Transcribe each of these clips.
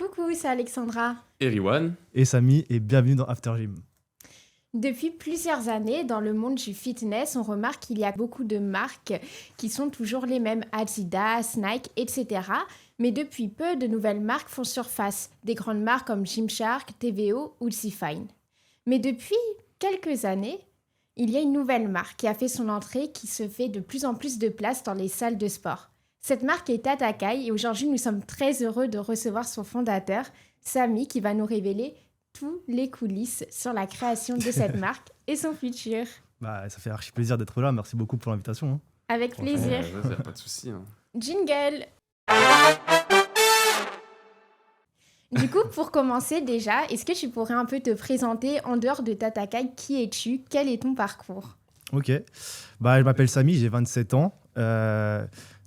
Coucou, c'est Alexandra. Eriwan. Et Samy, et bienvenue dans After Gym. Depuis plusieurs années, dans le monde du fitness, on remarque qu'il y a beaucoup de marques qui sont toujours les mêmes, Adidas, Nike, etc. Mais depuis peu, de nouvelles marques font surface, des grandes marques comme Gymshark, TVO ou C-Fine. Mais depuis quelques années, il y a une nouvelle marque qui a fait son entrée qui se fait de plus en plus de place dans les salles de sport. Cette marque est Tatakai et aujourd'hui nous sommes très heureux de recevoir son fondateur, Samy, qui va nous révéler tous les coulisses sur la création de cette marque et son futur. Ça fait archi plaisir d'être là, merci beaucoup pour l'invitation. Avec plaisir. Pas de souci. Jingle. Du coup, pour commencer déjà, est-ce que tu pourrais un peu te présenter en dehors de Tatakai? Qui es-tu? Quel est ton parcours? Ok, je m'appelle Samy, j'ai 27 ans.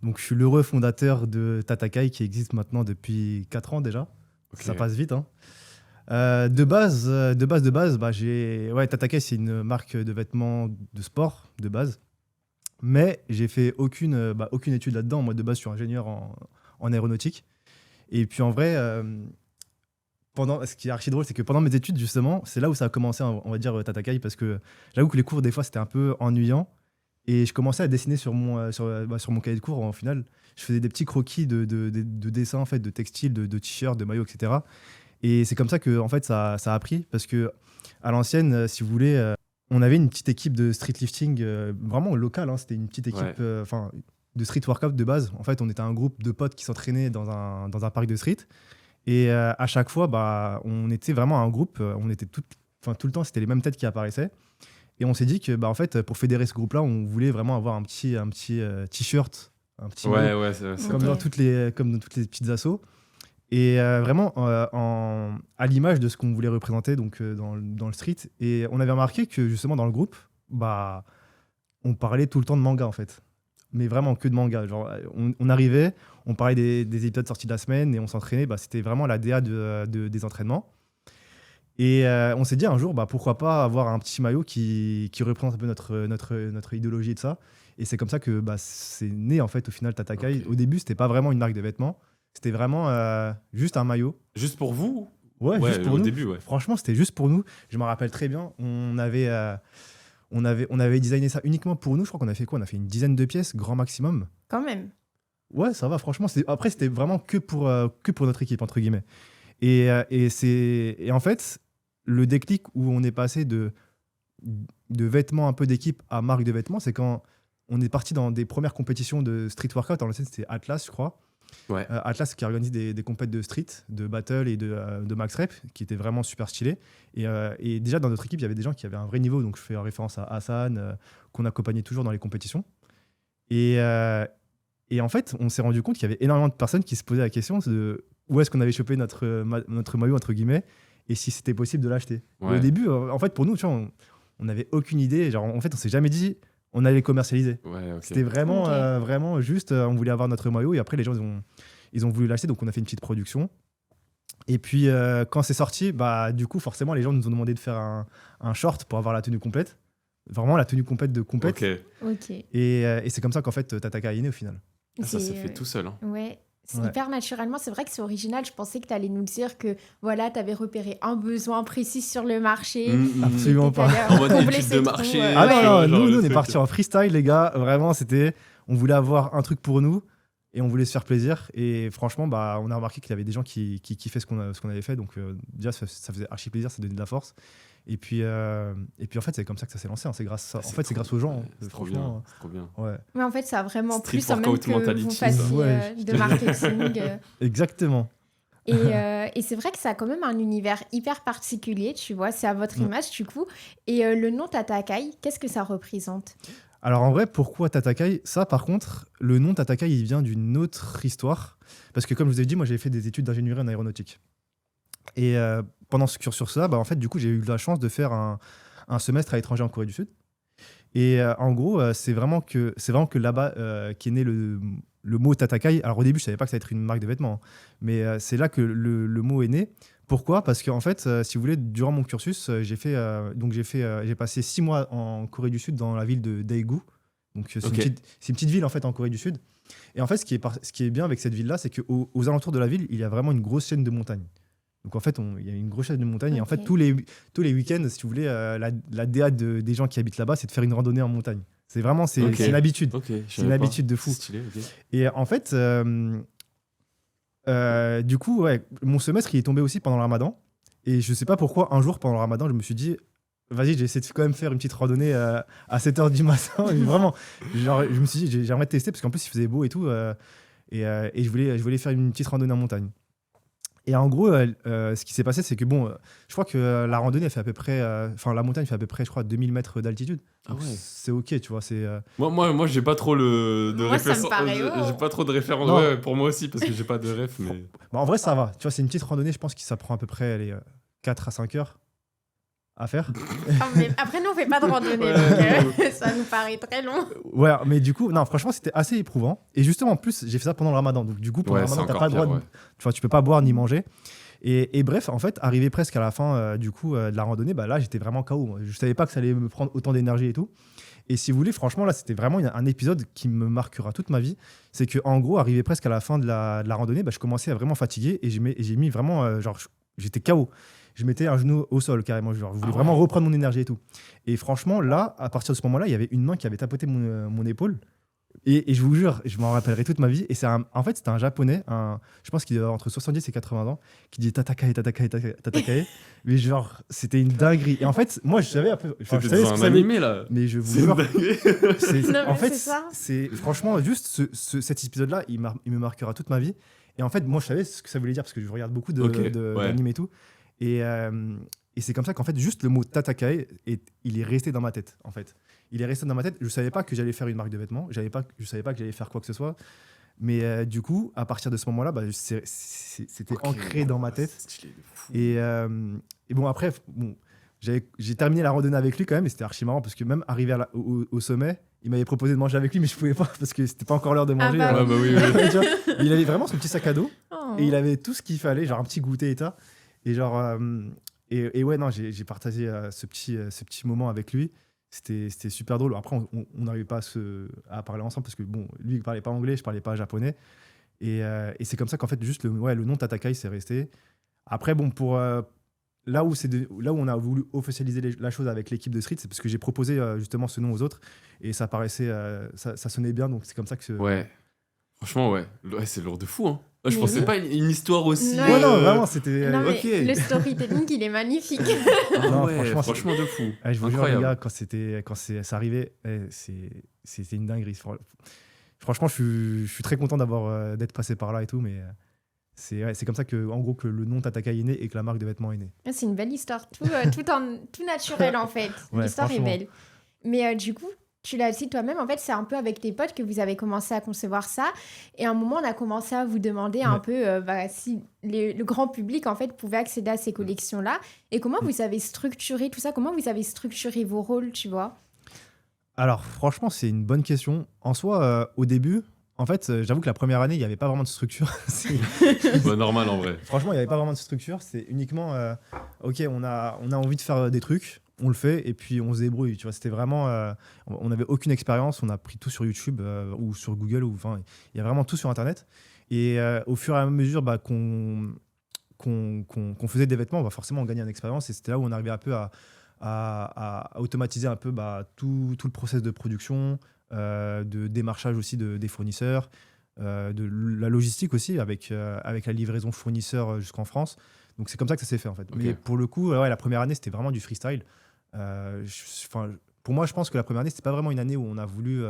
Donc je suis l'heureux fondateur de Tatakai qui existe maintenant depuis 4 ans déjà. Okay. Ça passe vite. De base, Tatakai, c'est une marque de vêtements de sport de base. Mais j'ai fait aucune étude là-dedans. Moi, de base, je suis ingénieur en aéronautique. Et puis en vrai, ce qui est archi drôle, c'est que pendant mes études, justement, c'est là où ça a commencé, on va dire, Tatakai, parce que j'avoue que les cours, des fois, c'était un peu ennuyant. Et je commençais à dessiner sur mon cahier de cours. En final, je faisais des petits croquis de dessins, en fait, de textiles, de t-shirts, de maillots, etc. Et c'est comme ça que en fait, ça a pris. Parce qu'à l'ancienne, si vous voulez, on avait une petite équipe de street lifting vraiment locale. C'était une petite équipe de street workout de base. En fait, on était un groupe de potes qui s'entraînaient dans un parc de street. Et à chaque fois, on était vraiment un groupe. On était tout le temps, c'était les mêmes têtes qui apparaissaient. Et on s'est dit que en fait, pour fédérer ce groupe-là, on voulait vraiment avoir un petit t-shirt, un petit c'est comme dans toutes les petites assos. Et vraiment à l'image de ce qu'on voulait représenter donc, dans le street. Et on avait remarqué que justement dans le groupe, on parlait tout le temps de manga en fait. Mais vraiment que de manga. Genre, on arrivait, on parlait des épisodes sortis de la semaine et on s'entraînait. C'était vraiment la DA des entraînements. Et on s'est dit un jour, pourquoi pas avoir un petit maillot qui représente un peu notre idéologie et de ça. Et c'est comme ça que c'est né en fait au final Tatakai. Okay. Au début, c'était pas vraiment une marque de vêtements. C'était vraiment juste un maillot. Juste pour vous? Ouais, juste pour au nous. Début, ouais. Franchement, c'était juste pour nous. Je me rappelle très bien. On avait designé ça uniquement pour nous. Je crois qu'on a fait quoi? On a fait une dizaine de pièces, grand maximum. Quand même. Ouais, ça va, franchement. Après, c'était vraiment que pour notre équipe, entre guillemets. Et en fait, le déclic où on est passé de vêtements un peu d'équipe à marque de vêtements, c'est quand on est parti dans des premières compétitions de street workout. En l'ancienne, c'était Atlas, je crois. Ouais. Atlas qui organise des compètes de street, de battle et de max rep, qui étaient vraiment super stylés. Et déjà, dans notre équipe, il y avait des gens qui avaient un vrai niveau. Donc, je fais référence à Hassan, qu'on accompagnait toujours dans les compétitions. Et en fait, on s'est rendu compte qu'il y avait énormément de personnes qui se posaient la question de où est-ce qu'on avait chopé notre maillot, entre guillemets, et si c'était possible de l'acheter. Ouais. Au début, en fait, pour nous, tu vois, on n'avait aucune idée. Genre, en fait, on s'est jamais dit on allait commercialiser. Ouais, okay. C'était vraiment, vraiment juste, on voulait avoir notre maillot et après les gens ils ont voulu l'acheter, donc on a fait une petite production. Et puis quand c'est sorti, du coup forcément les gens nous ont demandé de faire un short pour avoir la tenue complète. Vraiment la tenue complète de compète. Ok. Et c'est comme ça qu'en fait Tatakai est né au final. Ça s'est fait tout seul. Ouais. C'est hyper naturellement. C'est vrai que c'est original. Je pensais que tu allais nous dire que voilà, tu avais repéré un besoin précis sur le marché. Absolument pas. En mode étude de marché. Non, nous on est partis en freestyle, les gars. Vraiment, on voulait avoir un truc pour nous et on voulait se faire plaisir. Et franchement, on a remarqué qu'il y avait des gens qui kiffaient ce qu'on avait fait. Donc déjà, ça faisait archi plaisir, ça donnait de la force. Et puis en fait, c'est comme ça que ça s'est lancé. C'est grâce aux gens. C'est franchement. trop bien. Ouais. Mais en fait, ça a vraiment Street plus en même que vous fassiez de marketing. Exactement. Et c'est vrai que ça a quand même un univers hyper particulier, tu vois. C'est à votre image, du coup. Et le nom Tatakai, qu'est-ce que ça représente? Alors en vrai, pourquoi Tatakai? Ça, par contre, le nom Tatakai, il vient d'une autre histoire. Parce que comme je vous ai dit, moi, j'ai fait des études d'ingénierie en aéronautique. Et pendant ce cursus-là, en fait, du coup, j'ai eu la chance de faire un semestre à l'étranger en Corée du Sud. Et en gros, c'est vraiment que là-bas qu'est né le mot Tatakai. Alors au début, je savais pas que ça allait être une marque de vêtements, mais c'est là que le mot est né. Pourquoi? Parce qu'en fait, si vous voulez, durant mon cursus, j'ai passé 6 mois en Corée du Sud dans la ville de Daegu. Donc c'est une petite ville en fait en Corée du Sud. Et en fait, ce qui est bien avec cette ville-là, c'est qu'aux alentours de la ville, il y a vraiment une grosse chaîne de montagnes. Donc en fait, il y a une grosse chaîne de montagnes. Et en fait, tous les week-ends, si vous voulez, la DA des gens qui habitent là-bas, c'est de faire une randonnée en montagne. C'est vraiment, c'est une habitude. C'est une habitude de fou. Stylé, Et en fait, du coup, ouais, mon semestre, il est tombé aussi pendant le ramadan. Et je sais pas pourquoi, un jour pendant le ramadan, je me suis dit, vas-y, j'ai essayé de quand même faire une petite randonnée à 7h du matin. Vraiment, genre, je me suis dit, j'aimerais tester parce qu'en plus, il faisait beau et tout. Et je voulais faire une petite randonnée en montagne. Et en gros, ce qui s'est passé, c'est que je crois que la randonnée, elle fait à peu près, la montagne fait à peu près, je crois, 2000 mètres d'altitude. Ah ouais. C'est ok, tu vois. Moi, j'ai pas trop de référence. J'ai pas trop de référence. Ouais, pour moi aussi, parce que j'ai pas de ref. Mais... en vrai, ça va. Tu vois, c'est une petite randonnée, je pense que ça prend à peu près 4 à 5 heures à faire. Mais après, nous, on fait pas de randonnée, donc ça nous paraît très long. Ouais, mais du coup, non, franchement, c'était assez éprouvant. Et justement, en plus, j'ai fait ça pendant le ramadan. Donc, du coup, pendant le ramadan, t'as pas le droit tu peux pas boire ni manger. Et bref, en fait, arrivé presque à la fin de la randonnée, là, j'étais vraiment KO. Je savais pas que ça allait me prendre autant d'énergie et tout. Et si vous voulez, franchement, là, c'était vraiment un épisode qui me marquera toute ma vie. C'est qu'en gros, arrivé presque à la fin de la randonnée, je commençais à vraiment fatiguer et j'ai mis vraiment, j'étais KO. Je mettais un genou au sol carrément, je voulais vraiment reprendre mon énergie et tout. Et franchement, là, à partir de ce moment-là, il y avait une main qui avait tapoté mon épaule. Et je vous jure, je m'en rappellerai toute ma vie. Et en fait, c'était un japonais, je pense qu'il avait entre 70 et 80 ans, qui disait tatakae, tatakae, tatakae. Mais genre, c'était une dinguerie. Et en fait, moi, je savais un peu. C'était dans un animé, là. Mais je vous jure. En fait, c'est franchement, juste cet épisode-là, il me marquera toute ma vie. Et en fait, moi, je savais ce que ça voulait dire parce que je regarde beaucoup d'animés et tout. Et c'est comme ça qu'en fait, juste le mot tatakae, il est resté dans ma tête, en fait. Il est resté dans ma tête. Je savais pas que j'allais faire une marque de vêtements. Je savais pas que j'allais faire quoi que ce soit. Mais du coup, à partir de ce moment-là, c'était ancré dans ma tête. Et bon, après, j'ai terminé la randonnée avec lui quand même. Et c'était archi marrant parce que même arrivé au sommet, il m'avait proposé de manger avec lui, mais je pouvais pas parce que c'était pas encore l'heure de manger. Oui. Il avait vraiment son petit sac à dos et il avait tout ce qu'il fallait, genre un petit goûter et tout. Et genre, et ouais, non, j'ai partagé ce petit moment avec lui. C'était super drôle. Après, on n'arrivait pas à parler ensemble parce que bon, lui, il parlait pas anglais, je parlais pas japonais. Et c'est comme ça qu'en fait, juste le nom Tatakai, c'est resté. Après, bon, pour là où on a voulu officialiser la chose avec l'équipe de Street, c'est parce que j'ai proposé justement ce nom aux autres et ça paraissait, ça sonnait bien. Donc c'est comme ça que. Ouais. Franchement, ouais, c'est lourd de fou, hein. Je pensais pas une histoire aussi. Ouais, non, vraiment, c'était. Le storytelling, il est magnifique. Non, ouais, franchement de fou. Je vous jure, les gars, quand ça arrivait, c'était une dinguerie. Franchement, je suis très content d'être passé par là et tout, mais c'est comme ça que, en gros, que le nom Tatakai est né et que la marque de vêtements est née. C'est une belle histoire, tout naturel en fait. L'histoire est belle. Mais du coup, tu l'as dit toi-même, en fait, c'est un peu avec tes potes que vous avez commencé à concevoir ça. Et à un moment, on a commencé à vous demander un peu si le grand public, en fait, pouvait accéder à ces collections-là. Et comment vous avez structuré tout ça? Comment vous avez structuré vos rôles, tu vois? Alors, franchement, c'est une bonne question. En soi, au début, en fait, j'avoue que la première année, il n'y avait pas vraiment de structure. Normal, en vrai. Franchement, il n'y avait pas vraiment de structure. C'est uniquement, OK, on a envie de faire des trucs. On le fait et puis on se débrouille, tu vois. C'était vraiment, on n'avait aucune expérience, on a pris tout sur YouTube ou sur Google, enfin, il y a vraiment tout sur Internet. Et au fur et à mesure qu'on faisait des vêtements, forcément on gagnait en expérience et c'était là où on arrivait un peu à automatiser un peu tout le process de production, de démarchage aussi des fournisseurs, de la logistique aussi avec la livraison fournisseur jusqu'en France. Donc c'est comme ça que ça s'est fait en fait. Okay. Mais pour le coup, la première année c'était vraiment du freestyle. Pour moi, je pense que la première année, c'était pas vraiment une année où on a voulu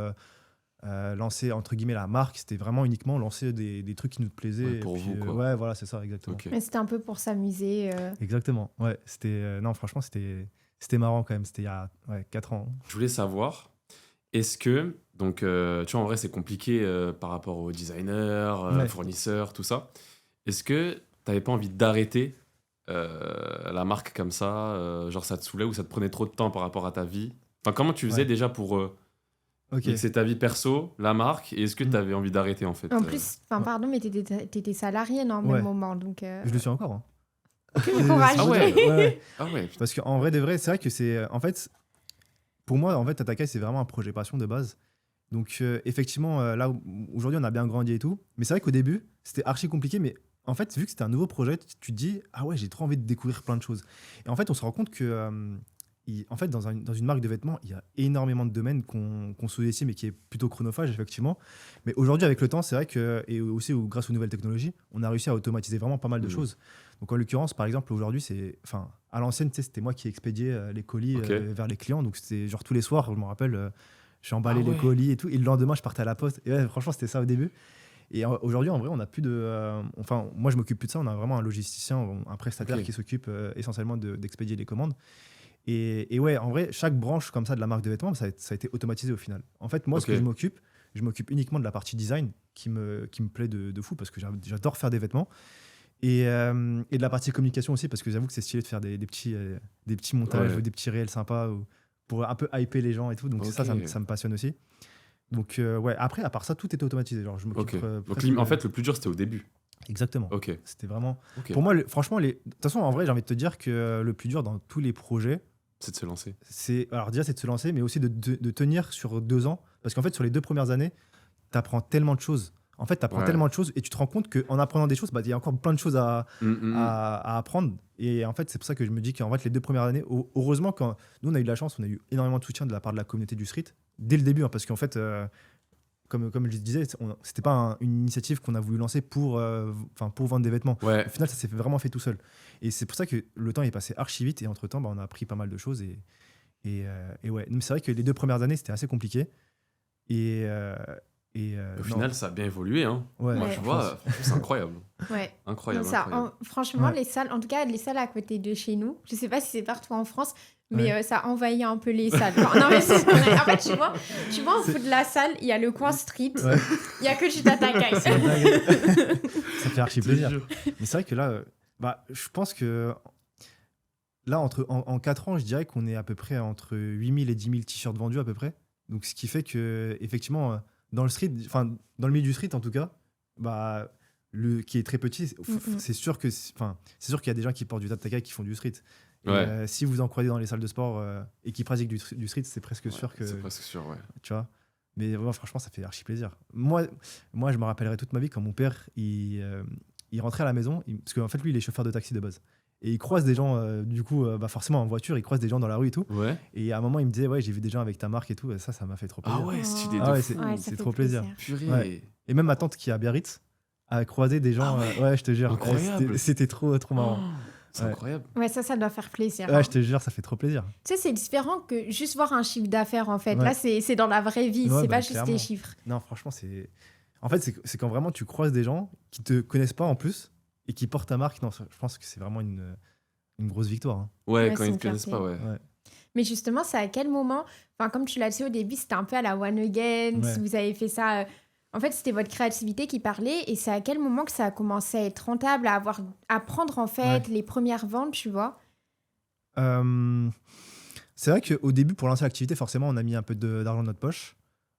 lancer entre guillemets la marque. C'était vraiment uniquement lancer des trucs qui nous plaisaient. Ouais, pour vous, quoi. Ouais, voilà, c'est ça, exactement. Okay. Mais c'était un peu pour s'amuser. Exactement. Ouais, c'était non, franchement, c'était marrant quand même. C'était il y a 4 ans. Je voulais savoir, est-ce que donc tu vois, en vrai, c'est compliqué par rapport aux designers, fournisseurs, tout ça. Est-ce que t'avais pas envie d'arrêter la marque comme ça, genre ça te saoulait ou ça te prenait trop de temps par rapport à ta vie? Enfin, comment tu faisais déjà pour mixer ta vie perso, la marque, et est-ce que tu avais envie d'arrêter en fait? En plus, pardon, mais t'étais salarié en même moment, donc. Je le suis encore. Hein. Quel courage. Ah ouais. Ah ouais. Parce qu'en vrai de vrai, c'est vrai que c'est en fait pour moi en fait Tatakai c'est vraiment un projet passion de base. Donc, effectivement, là, aujourd'hui, on a bien grandi et tout. Mais c'est vrai qu'au début, c'était archi compliqué. Mais en fait, vu que c'était un nouveau projet, tu te dis, ah ouais, j'ai trop envie de découvrir plein de choses. Et en fait, on se rend compte que, en fait, dans une marque de vêtements, il y a énormément de domaines qu'on sous-estime et qui est plutôt chronophage, effectivement. Mais aujourd'hui, avec le temps, c'est vrai que, et aussi grâce aux nouvelles technologies, on a réussi à automatiser vraiment pas mal de choses. Donc, en l'occurrence, par exemple, aujourd'hui, à l'ancienne, tu sais, c'était moi qui expédiais les colis vers les clients. Donc, c'était genre tous les soirs, je me rappelle, j'ai emballé les colis et tout. Et le lendemain, je partais à la poste. Et ouais, franchement, c'était ça au début. Et aujourd'hui, en vrai, on n'a plus de. Enfin, moi, je m'occupe plus de ça. On a vraiment un logisticien, un prestataire qui s'occupe essentiellement d'expédier les commandes. Et ouais, en vrai, chaque branche comme ça de la marque de vêtements, ça a été automatisé au final. En fait, moi, ce que je m'occupe uniquement de la partie design qui me plaît de fou parce que j'adore faire des vêtements. Et de la partie communication aussi parce que j'avoue que c'est stylé de faire des petits montages ou des petits réels sympas pour un peu hyper les gens et tout. Donc ça me passionne aussi. Donc ouais, après, à part ça, tout était automatisé. Genre, je m'occupe donc en fait, le plus dur, c'était au début. Exactement. C'était vraiment... Pour moi, franchement, de toute façon, en vrai, j'ai envie de te dire que le plus dur dans tous les projets... C'est de se lancer. Alors déjà, c'est de se lancer, mais aussi de tenir sur 2 ans. Parce qu'en fait, sur les 2 premières années, tu apprends tellement de choses. En fait, tu apprends tellement de choses et tu te rends compte qu'en apprenant des choses, il y a encore plein de choses à apprendre. Et en fait, c'est pour ça que je me dis qu'en fait, les 2 premières années, heureusement, quand nous, on a eu de la chance, on a eu énormément de soutien de la part de la communauté du street dès le début. Parce qu'en fait, comme je disais, c'était pas une initiative qu'on a voulu lancer pour vendre des vêtements. Au final, ça s'est vraiment fait tout seul. Et c'est pour ça que le temps est passé archi vite. Et entre-temps, on a appris pas mal de choses. Et ouais, c'est vrai que les 2 premières années, c'était assez compliqué. Au final, ça a bien évolué. Hein. Moi, je vois, c'est incroyable. Ouais. Incroyable. Franchement, les salles, en tout cas, les salles à côté de chez nous, je sais pas si c'est partout en France, mais ça envahit un peu les salles. Non, mais en fait, tu vois, au bout de la salle, il y a le coin street. Il y a que du Tatakai. Ça fait archi plaisir. Mais c'est vrai que là, je pense que là, en 4 ans, je dirais qu'on est à peu près entre 8000 et 10 000 t-shirts vendus à peu près. Donc, ce qui fait que, effectivement, dans le milieu du street en tout cas, qui est très petit, c'est sûr qu'il y a des gens qui portent du Tatakai qui font du street. Et, si vous en croisez dans les salles de sport et qui pratiquent du street, c'est presque sûr que... C'est presque sûr, ouais. Tu vois. Mais franchement, ça fait archi plaisir. Moi, je me rappellerai toute ma vie quand mon père, il rentrait à la maison, parce qu'en fait, lui, il est chauffeur de taxi de base. Et il croise des gens, forcément en voiture, il croise des gens dans la rue et tout. Et à un moment, il me disait, j'ai vu des gens avec ta marque et tout. Et ça m'a fait trop plaisir. Ah ouais, stylé de fou. C'est trop plaisir. Purée. Et même ma tante qui est à Biarritz a croisé des gens. Je te jure. C'était trop marrant. C'est incroyable. Ouais, ça doit faire plaisir. Ouais, je te jure, ça fait trop plaisir. Tu sais, c'est différent que juste voir un chiffre d'affaires, en fait. Là, c'est dans la vraie vie, c'est pas juste des chiffres. Non, franchement, c'est... En fait, c'est quand vraiment tu croises des gens qui te connaissent pas en plus et qui portent ta marque. Non, je pense que c'est vraiment une grosse victoire. Hein. Ouais, quand ils ne te connaissent pas, ouais. Mais justement, c'est à quel moment... Enfin, comme tu l'as dit au début, c'était un peu à la One Again. Si vous avez fait ça... En fait, c'était votre créativité qui parlait. Et c'est à quel moment que ça a commencé à être rentable, à prendre, en fait, les premières ventes, tu vois? C'est vrai qu'au début, pour lancer l'activité, forcément, on a mis un peu d'argent dans notre poche.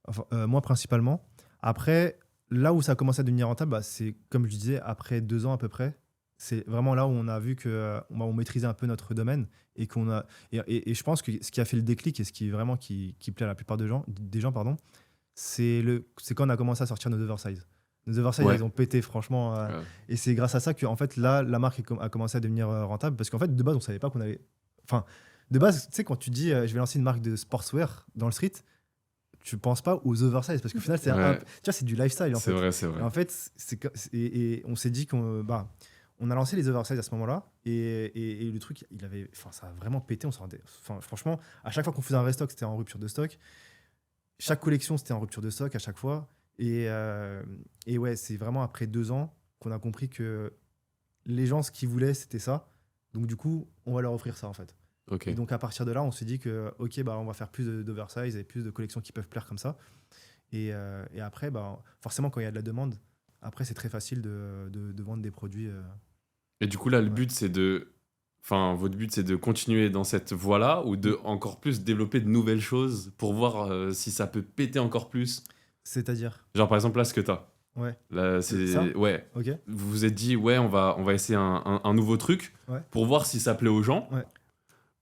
Enfin, moi, principalement. Après, là où ça a commencé à devenir rentable, c'est, comme je disais, après 2 ans à peu près. C'est vraiment là où on a vu qu'on maîtrisait un peu notre domaine et je pense que ce qui a fait le déclic et ce qui vraiment qui plaît à la plupart des gens, c'est quand on a commencé à sortir nos oversize. Nos oversize, ils ont pété franchement. Et c'est grâce à ça que en fait, là, la marque a commencé à devenir rentable parce qu'en fait, de base, on savait pas qu'on avait... Enfin, de base, tu sais, quand tu dis je vais lancer une marque de sportswear dans le street, tu penses pas aux oversize parce qu'au final, tu vois, c'est du lifestyle. C'est vrai. Et en fait, et on s'est dit qu'on... on a lancé les oversize à ce moment-là et le truc, ça a vraiment pété. On s'en rendait, franchement, à chaque fois qu'on faisait un restock, c'était en rupture de stock. Chaque collection, c'était en rupture de stock à chaque fois. Et ouais, c'est vraiment après 2 ans qu'on a compris que les gens, ce qu'ils voulaient, c'était ça. Donc du coup, on va leur offrir ça en fait. Et donc à partir de là, on s'est dit que on va faire plus d'oversize et plus de collections qui peuvent plaire comme ça. Et après, forcément, quand il y a de la demande, après, c'est très facile de vendre des produits. Et du coup, là, le but, c'est de... Enfin, votre but, c'est de continuer dans cette voie-là ou de encore plus développer de nouvelles choses pour voir si ça peut péter encore plus? C'est-à-dire? Genre, par exemple, là, ce que t'as. Ouais. Là, c'est... Ça Ouais. Ok. Vous vous êtes dit, on va essayer un nouveau truc pour voir si ça plaît aux gens. Ouais.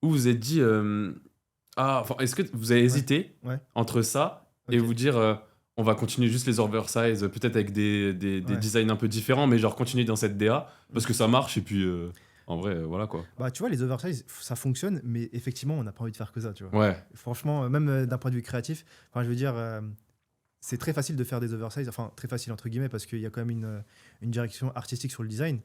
Ou vous vous êtes dit... est-ce que vous avez hésité entre ça et Ok. vous dire on va continuer juste les oversize, peut-être avec des Ouais. designs un peu différents, mais genre continuer dans cette DA, parce Mm. que ça marche, et puis en vrai, voilà quoi. Bah, tu vois, les oversize, ça fonctionne, mais effectivement, on n'a pas envie de faire que ça, tu vois. Ouais, Franchement, même d'un point de vue créatif, enfin, je veux dire, c'est très facile de faire des oversize, enfin, très facile entre guillemets, parce qu'il y a quand même une direction artistique sur le design.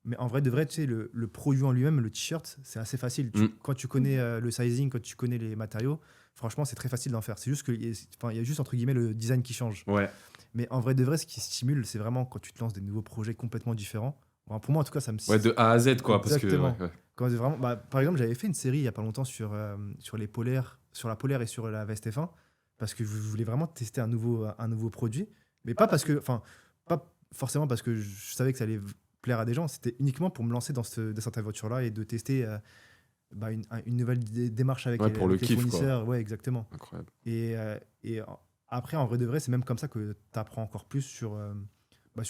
Mais en vrai, de vrai, tu sais, le produit en lui-même, le t-shirt, c'est assez facile. Mm. Quand tu connais le sizing, quand tu connais les matériaux, franchement, c'est très facile d'en faire. C'est juste qu'il y a juste, entre guillemets, le design qui change. ouais. Mais en vrai, de vrai, ce qui stimule, c'est vraiment quand tu te lances des nouveaux projets complètement différents. Enfin, pour moi, en tout cas, ça me Ouais, de A à Z, quoi, parce que... Exactement. ouais. Quand c'est vraiment, bah, par exemple, j'avais fait une série il y a pas longtemps sur les polaires, sur la polaire et sur la veste F1, parce que je voulais vraiment tester un nouveau produit, mais pas parce que, enfin, pas forcément parce que je savais que ça allait plaire à des gens, c'était uniquement pour me lancer dans cette aventure-là et de tester bah, une nouvelle démarche avec Ouais, pour le les kiff, quoi. fournisseurs. Ouais, exactement. Incroyable. Et après, en vrai de vrai, c'est même comme ça que tu apprends encore plus sur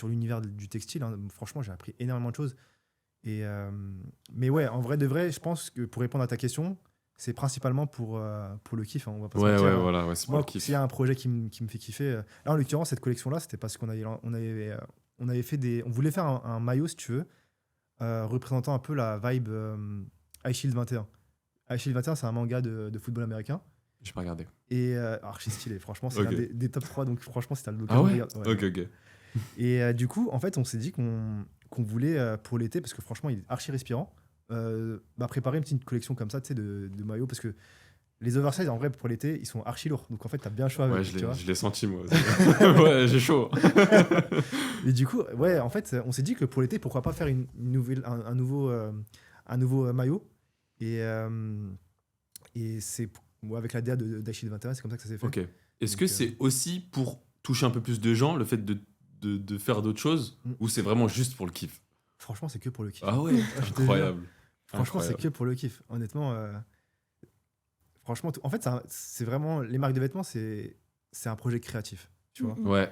l'univers du textile, hein. Franchement, j'ai appris énormément de choses. Mais ouais, en vrai de vrai, je pense que pour répondre à ta question, c'est principalement pour le kiff, hein, on va pas se Ouais, mentir, ouais, hein. voilà, ouais, c'est pour Moi, le kiff. s'il y a un projet qui me fait kiffer, là en l'occurrence, cette collection-là, c'était parce qu'on avait fait on voulait faire un maillot, si tu veux, représentant un peu la vibe Ice Shield 21. Ice Shield 21, c'est un manga de football américain. J'ai pas regardé. Et archi stylé, franchement, c'est Ok. l'un des top 3, donc franchement, si t'as Ah l'occasion, ouais, regarde. Ouais, ok, ouais. ok. Et du coup, en fait, on s'est dit qu'on voulait, pour l'été, parce que franchement, il est archi respirant, préparer une petite collection comme ça, tu sais, de maillots, parce que les oversize, en vrai, pour l'été, ils sont archi lourds. Donc, en fait, t'as bien chaud avec, Ouais, tu vois. je l'ai senti, moi. Ouais, j'ai chaud. Et du coup, ouais, en fait, on s'est dit que pour l'été, pourquoi pas faire un nouveau maillot. Et c'est avec la DA d'Achille 21, c'est comme ça que ça s'est fait. Ok. Est-ce Donc, que c'est aussi pour toucher un peu plus de gens, le fait de faire d'autres choses, Mm. ou c'est vraiment juste pour le kiff? Franchement, c'est que pour le kiff. Ah ouais, Je te incroyable. Franchement, c'est Incroyable. que pour le kiff. Honnêtement, franchement, en fait, c'est vraiment. Les marques de vêtements, c'est un projet créatif, tu vois. Mhm. Ouais,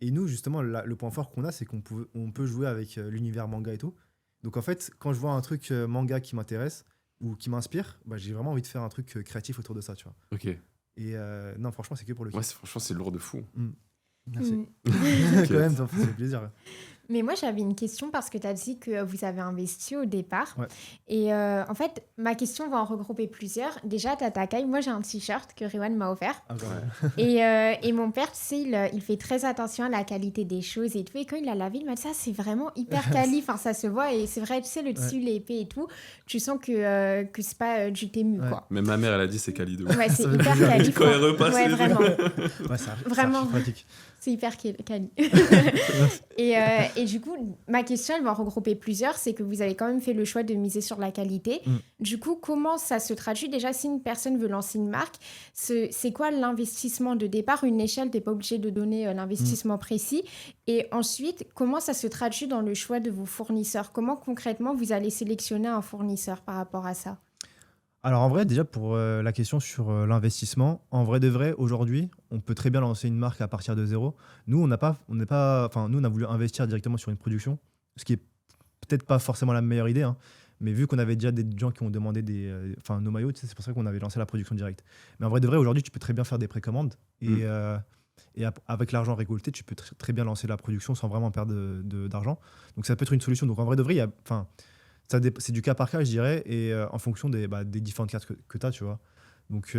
Et nous, justement, le point fort qu'on a, c'est on peut jouer avec l'univers manga et tout. Donc, en fait, quand je vois un truc manga qui m'intéresse ou qui m'inspire, bah, j'ai vraiment envie de faire un truc créatif autour de ça, tu vois. ok. Et non, franchement, c'est que pour le kiff. Ouais, franchement, c'est lourd de fou. Merci. Mm. Quand même, ça fait plaisir. Mais moi, j'avais une question parce que tu as dit que vous avez investi au départ. Ouais. Et en fait, ma question va en regrouper plusieurs. Déjà, Tatakai, moi, j'ai un t-shirt que Riwan m'a offert. Ah, vraiment. Et mon père, tu sais, il fait très attention à la qualité des choses et tout. Et quand il a lavé, il m'a dit ça, c'est vraiment hyper quali. Enfin, ça se voit. Et c'est vrai, tu sais, le tissu, il est épais et tout. Tu sens que c'est pas du tému, Ouais. quoi. Mais ma mère, elle a dit c'est quali de ouf. Ouais, c'est Ça veut hyper dire quali. quand elle repasse Ouais, les vraiment. Ouais, c'est Vraiment. archi pratique. C'est hyper quali. Et du coup, ma question, elle va en regrouper plusieurs. C'est que vous avez quand même fait le choix de miser sur la qualité. Mm. Du coup, comment ça se traduit? Déjà, si une personne veut lancer une marque, c'est quoi l'investissement de départ? Une échelle, tu n'es pas obligé de donner l'investissement précis. Et ensuite, comment ça se traduit dans le choix de vos fournisseurs? Comment concrètement vous allez sélectionner un fournisseur par rapport à ça? Alors en vrai, déjà pour la question sur l'investissement, en vrai de vrai, aujourd'hui, on peut très bien lancer une marque à partir de zéro. Nous, on a voulu investir directement sur une production, ce qui est peut-être pas forcément la meilleure idée, hein, mais vu qu'on avait déjà des gens qui ont demandé nos maillots, tu sais, c'est pour ça qu'on avait lancé la production directe. Mais en vrai de vrai, aujourd'hui, tu peux très bien faire des précommandes et avec l'argent récolté, tu peux très bien lancer la production sans vraiment perdre d'argent. Donc ça peut être une solution. Donc en vrai de vrai, c'est du cas par cas, je dirais, et en fonction des différentes cartes que tu as, tu vois. Donc,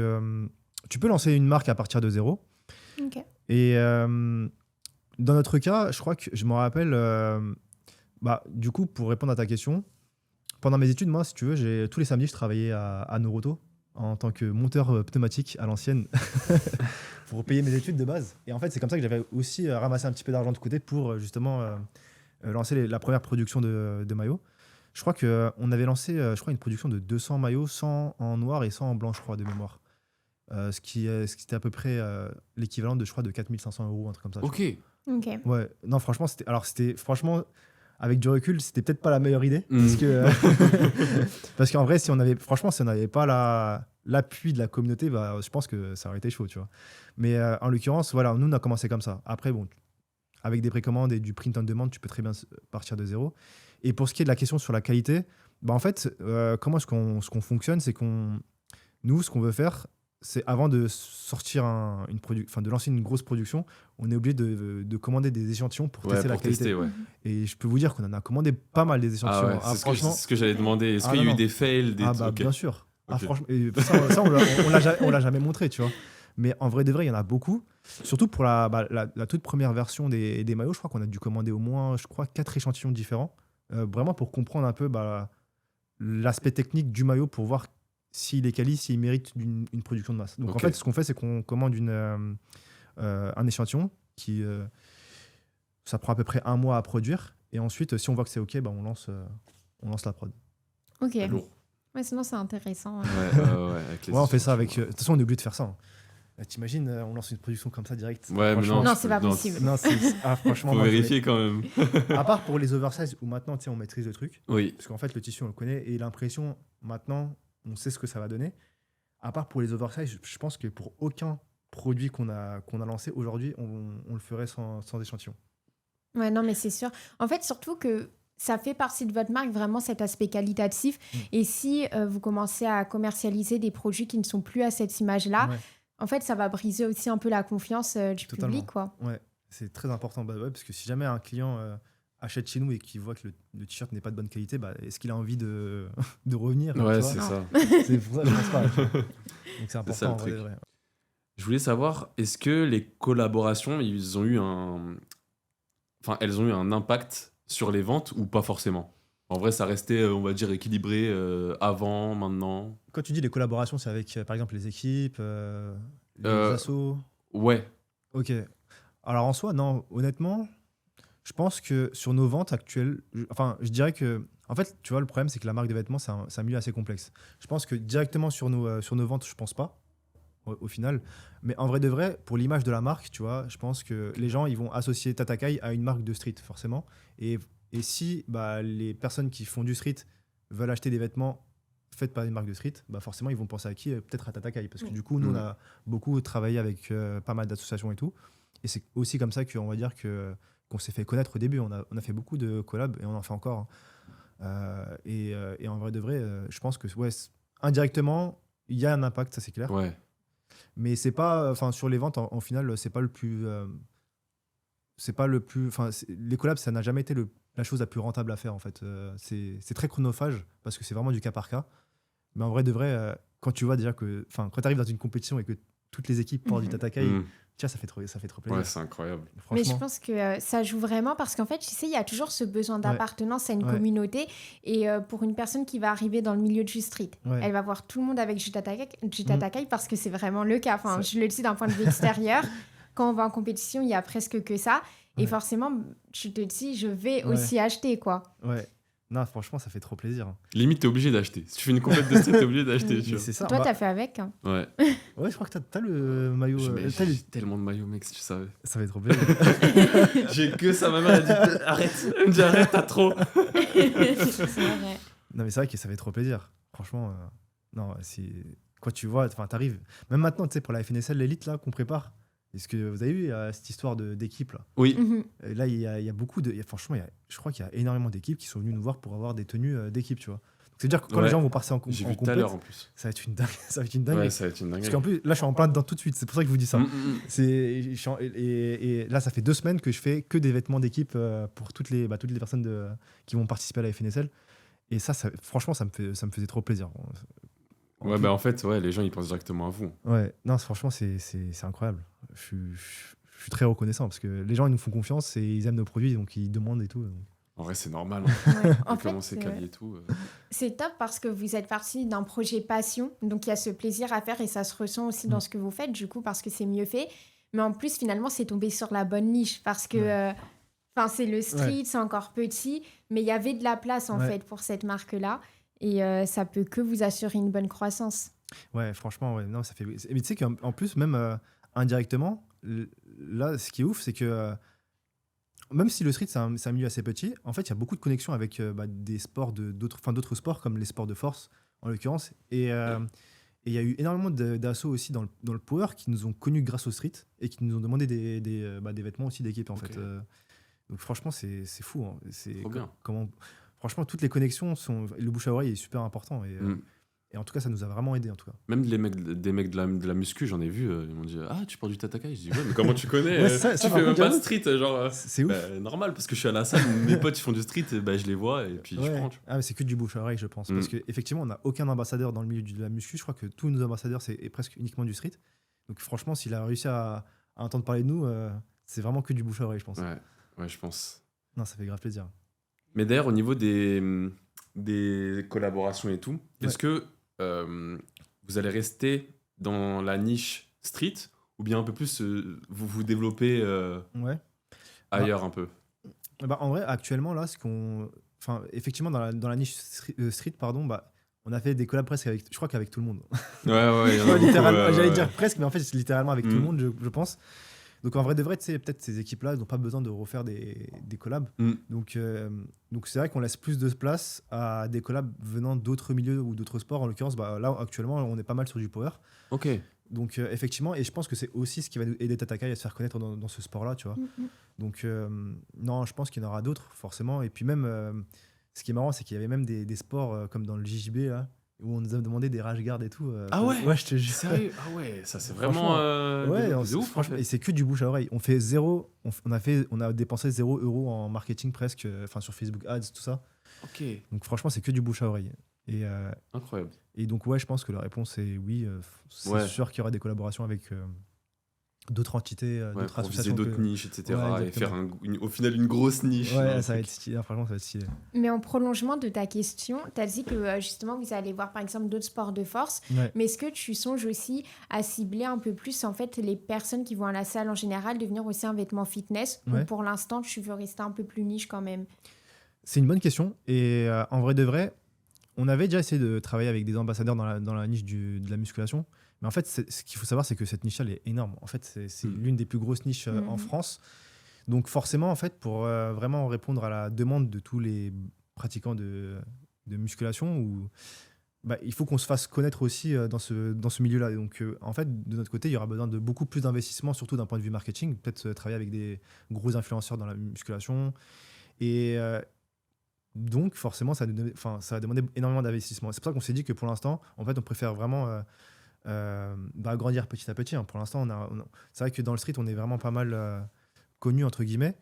tu peux lancer une marque à partir de zéro. Ok. Et dans notre cas, je crois que je me rappelle, du coup, pour répondre à ta question, pendant mes études, moi, si tu veux, tous les samedis, je travaillais à Noroto en tant que monteur pneumatique à l'ancienne pour payer mes études de base. Et en fait, c'est comme ça que j'avais aussi ramassé un petit peu d'argent de côté pour justement lancer la première production de maillots. Je crois qu'on avait lancé une production de 200 maillots, 100 en noir et 100 en blanc, je crois, de mémoire. Ce qui était à peu près l'équivalent de 4 500 €, un truc comme ça. Ok. Ok. Ouais, non, franchement, franchement, avec du recul, c'était peut-être pas la meilleure idée. Mm. Parce qu'en vrai, si on n'avait pas l'appui de la communauté, je pense que ça aurait été chaud, tu vois. Mais en l'occurrence, voilà, nous, on a commencé comme ça. Après, bon, avec des précommandes et du print on demand, tu peux très bien partir de zéro. Et pour ce qui est de la question sur la qualité, en fait, comment est-ce qu'on fonctionne, c'est nous, ce qu'on veut faire, c'est avant de sortir de lancer une grosse production, on est obligé de commander des échantillons pour tester la qualité. Ouais. Et je peux vous dire qu'on en a commandé pas mal des échantillons. Ah ouais, Franchement, c'est ce que j'allais demander. Est-ce qu'il y a eu des fails, Ok. Bien sûr. Ok. Franchement, et ça on l'a jamais montré, tu vois. Mais en vrai de vrai, il y en a beaucoup. Surtout pour la toute première version des maillots, je crois qu'on a dû commander au moins, 4 échantillons différents. Vraiment pour comprendre un peu l'aspect technique du maillot pour voir s'il est quali, s'il mérite une production de masse. Donc en fait, ce qu'on fait, c'est qu'on commande un échantillon qui ça prend à peu près 1 mois à produire. Et ensuite, si on voit que c'est OK, on lance la prod. Ok. Lourd. Ouais, sinon, c'est intéressant. Avec les On fait ça avec. échantillons. De toute façon, on est obligé de faire ça. T'imagines, on lance une production comme ça direct. Ouais, mais non. Non, c'est pas possible. Non, franchement. Faut vérifier quand même. À part pour les oversize où maintenant, on maîtrise le truc. Oui. Parce qu'en fait, le tissu, on le connaît. Et l'impression, maintenant, on sait ce que ça va donner. À part pour les oversize, je pense que pour aucun produit qu'on a lancé aujourd'hui, on le ferait sans échantillon. Ouais, non, mais c'est sûr. En fait, surtout que ça fait partie de votre marque, vraiment cet aspect qualitatif. Et si vous commencez à commercialiser des produits qui ne sont plus à cette image-là, en fait, ça va briser aussi un peu la confiance du public, quoi. Ouais, c'est très important. Parce que si jamais un client achète chez nous et qu'il voit que le t-shirt n'est pas de bonne qualité, est-ce qu'il a envie de revenir? Ouais, c'est ça. C'est pour ça que je pense pas. Donc c'est important. Ça, en vrai, vrai. Je voulais savoir, est-ce que les collaborations, elles ont eu un impact sur les ventes ou pas forcément? En vrai, ça restait, on va dire, équilibré avant, maintenant. Quand tu dis les collaborations, c'est avec, par exemple, les équipes, les assos? Ouais. Ok. Alors en soi, non, honnêtement, je pense que sur nos ventes actuelles, je dirais que, en fait, tu vois, le problème, c'est que la marque de vêtements, c'est un milieu assez complexe. Je pense que directement sur nos ventes, je pense pas, au final. Mais en vrai de vrai, pour l'image de la marque, tu vois, je pense que les gens, ils vont associer Tatakai à une marque de street, forcément. Et si les personnes qui font du street veulent acheter des vêtements faits par une marque de street, forcément, ils vont penser à qui? Peut-être à Tatakai. Parce que du coup, nous, on a beaucoup travaillé avec pas mal d'associations et tout. Et c'est aussi comme ça qu'on va dire qu'on s'est fait connaître au début. On a fait beaucoup de collabs et on en fait encore. Et en vrai de vrai, je pense que indirectement, il y a un impact, ça c'est clair. Ouais. Mais c'est pas, sur les ventes, en final, c'est pas le plus. Les collabs, ça n'a jamais été la chose la plus rentable à faire en fait. C'est très chronophage parce que c'est vraiment du cas par cas. Mais en vrai de vrai, quand tu vois déjà quand tu arrives dans une compétition et que toutes les équipes portent du Tatakai, tiens, ça fait trop plaisir. Ouais, c'est incroyable. Mais je pense que ça joue vraiment parce qu'en fait, tu sais, il y a toujours ce besoin d'appartenance à une communauté. Et pour une personne qui va arriver dans le milieu du street, elle va voir tout le monde avec du Tatakai parce que c'est vraiment le cas. Enfin, je le dis d'un point de vue extérieur. Quand on va en compétition, il y a presque que ça. Et forcément, tu te dis, je vais aussi acheter, quoi. Ouais. Non, franchement, ça fait trop plaisir. Limite, t'es obligé d'acheter. Si tu fais une compète de street, t'es obligé d'acheter. C'est ça. Toi, t'as fait avec. Hein. Ouais. Ouais, je crois que t'as le maillot. J'ai tellement de maillots, mec, si tu savais. Ça fait trop plaisir. J'ai que ça, ma mère a dit arrête. Elle me dit arrête, t'as trop. C'est vrai. Non, mais c'est vrai que ça fait trop plaisir. Franchement, non, quand tu vois, t'arrives. Même maintenant, tu sais, pour la FNSL, l'élite là qu'on prépare. Est-ce que vous avez vu cette histoire d'équipe là? Oui. Là, il y a beaucoup de. Franchement, je crois qu'il y a énormément d'équipes qui sont venues nous voir pour avoir des tenues d'équipe, tu vois. C'est-à-dire que quand les gens vont passer en compétition, j'ai vu tout à l'heure en plus. Ça va être une dingue. Ça va être une dingue. Ouais, ça va être une dingue. Parce qu'en plus, là, je suis en plein dedans tout de suite. C'est pour ça que je vous dis ça. Et là, ça fait 2 semaines que je fais que des vêtements d'équipe pour toutes les personnes qui vont participer à la FNSL. Et ça franchement, ça me faisait trop plaisir. Ouais, en fait, les gens, ils pensent directement à vous. Ouais, non, franchement, c'est incroyable. Je suis très reconnaissant parce que les gens, ils nous font confiance et ils aiment nos produits, donc ils demandent et tout. Donc. En vrai, c'est normal. En fait, c'est quali et tout. C'est top parce que vous êtes parti d'un projet passion, donc il y a ce plaisir à faire et ça se ressent aussi dans ce que vous faites, du coup, parce que c'est mieux fait. Mais en plus, finalement, c'est tombé sur la bonne niche parce que c'est le street, c'est encore petit, mais il y avait de la place en fait pour cette marque-là et ça peut que vous assurer une bonne croissance. Ouais, franchement, non, ça fait. Mais tu sais qu'en plus, même indirectement, là, ce qui est ouf, c'est que même si le street c'est un milieu assez petit, en fait il y a beaucoup de connexions avec des sports d'autres sports comme les sports de force en l'occurrence et il y a eu énormément d'assauts aussi dans le power qui nous ont connus grâce au street et qui nous ont demandé des vêtements aussi d'équipe en fait. Donc franchement c'est fou, hein. C'est trop bien. Franchement toutes les connexions sont, le bouche à oreille est super important et Et en tout cas, ça nous a vraiment aidé en tout cas. Même des mecs de la muscu, j'en ai vu, ils m'ont dit ah tu portes du Tatakai. Je dis ouais mais comment tu connais Ouais, ça, tu par fais même contre, pas de j'avoue. street genre C'est ouf. normal parce que je suis à la salle, mes potes ils font du street, je les vois et puis je Ouais. prends. Tu vois. Ah, mais c'est que du bouche à oreille, je pense. Parce qu'effectivement, on n'a aucun ambassadeur dans le milieu de la muscu. Je crois que tous nos ambassadeurs, c'est presque uniquement du street. Donc franchement, s'il a réussi à entendre parler de nous, c'est vraiment que du bouche à oreille, je pense. Ouais, je pense. Non, ça fait grave plaisir. Mais d'ailleurs au niveau des collaborations et tout, est-ce que vous allez rester dans la niche street ou bien un peu plus vous vous développez Ouais. ailleurs un peu? Bah, en vrai, actuellement, là, enfin, effectivement, dans la niche street, pardon, bah, on a fait des collabs presque avec, je crois qu'avec tout le monde. Ouais, il y en a Ouais, beaucoup, littéralement, j'allais ouais. dire presque, mais en fait, c'est littéralement avec tout le Mm. monde, je pense. Donc en vrai de vrai, tu sais, peut-être ces équipes-là, ils n'ont pas besoin de refaire des collabs. Mm. Donc c'est vrai qu'on laisse plus de place à des collabs venant d'autres milieux ou d'autres sports. En l'occurrence, bah, là, actuellement, on est pas mal sur du power. Ok. Donc effectivement, et je pense que c'est aussi ce qui va nous aider Tatakai à se faire connaître dans ce sport-là, tu vois. Donc non, je pense qu'il y en aura d'autres, forcément. Et puis même, ce qui est marrant, c'est qu'il y avait même des sports comme dans le JJB, là, où on nous a demandé des rash guards et tout. Ah ouais? Ouais, je te jure. Sérieux? Ah ouais, ça c'est vraiment Franchement, ouais, de ouf. franchement, et c'est que du bouche à oreille. On fait zéro, on a dépensé 0 € en marketing presque, enfin sur Facebook Ads, tout ça. Ok, Donc franchement, c'est que du bouche à oreille. incroyable. Et donc ouais, je pense que la réponse est oui. C'est Ouais. sûr qu'il y aura des collaborations avec d'autres entités, Ouais, d'autres pour viser associations. d'autres niches, etc. Ouais, et faire exactement. au final une grosse niche. Ouais, un ça va truc. être stylé. Franchement, ça va être stylé. Mais en prolongement de ta question, tu as dit que justement vous allez voir par exemple d'autres sports de force, Ouais. mais est-ce que tu songes aussi à cibler un peu plus en fait les personnes qui vont à la salle en général, devenir aussi un vêtement fitness, ou Ouais. pour l'instant tu veux rester un peu plus niche quand même? C'est une bonne question. Et en vrai de vrai, on avait déjà essayé de travailler avec des ambassadeurs dans la niche de la musculation. Mais en fait, ce qu'il faut savoir, c'est que cette niche-là, elle est énorme. En fait, c'est l'une des plus grosses niches en France. Donc forcément, en fait, pour vraiment répondre à la demande de tous les pratiquants de musculation, bah, il faut qu'on se fasse connaître aussi dans ce milieu-là. Donc en fait, de notre côté, il y aura besoin de beaucoup plus d'investissement, surtout d'un point de vue marketing. Peut-être travailler avec des gros influenceurs dans la musculation. Et donc, forcément, ça va demander énormément d'investissement. C'est pour ça qu'on s'est dit que pour l'instant, en fait, on préfère vraiment grandir petit à petit. Hein. Pour l'instant, c'est vrai que dans le street, on est vraiment pas mal connu, entre guillemets.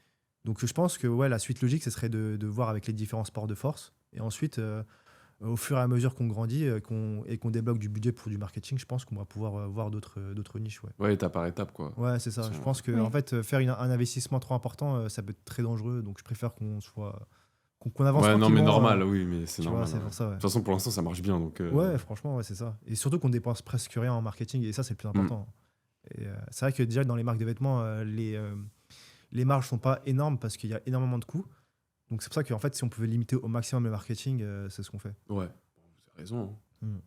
Donc, je pense que ouais, la suite logique, ce serait de voir avec les différents sports de force. Et ensuite, au fur et à mesure qu'on grandit et qu'on débloque du budget pour du marketing, je pense qu'on va pouvoir voir d'autres niches. Ouais, Ouais, étape par étape, quoi. ouais, c'est ça. Je pense que en fait, faire un investissement trop important, ça peut être très dangereux. Donc, je préfère qu'on avance Ouais, non, mais tranquillement, normal, oui, mais c'est tu normal. vois, c'est Ouais. pour ça. Ouais. De toute façon, pour l'instant, ça marche bien. Donc, Ouais, franchement, ouais, c'est ça. Et surtout qu'on dépense presque rien en marketing, et ça, c'est le plus important. Et c'est vrai que déjà, dans les marques de vêtements, les marges sont pas énormes parce qu'il y a énormément de coûts. Donc, c'est pour ça qu'en fait, si on pouvait limiter au maximum le marketing, c'est ce qu'on fait. Ouais, vous avez raison. Hein. Mm. De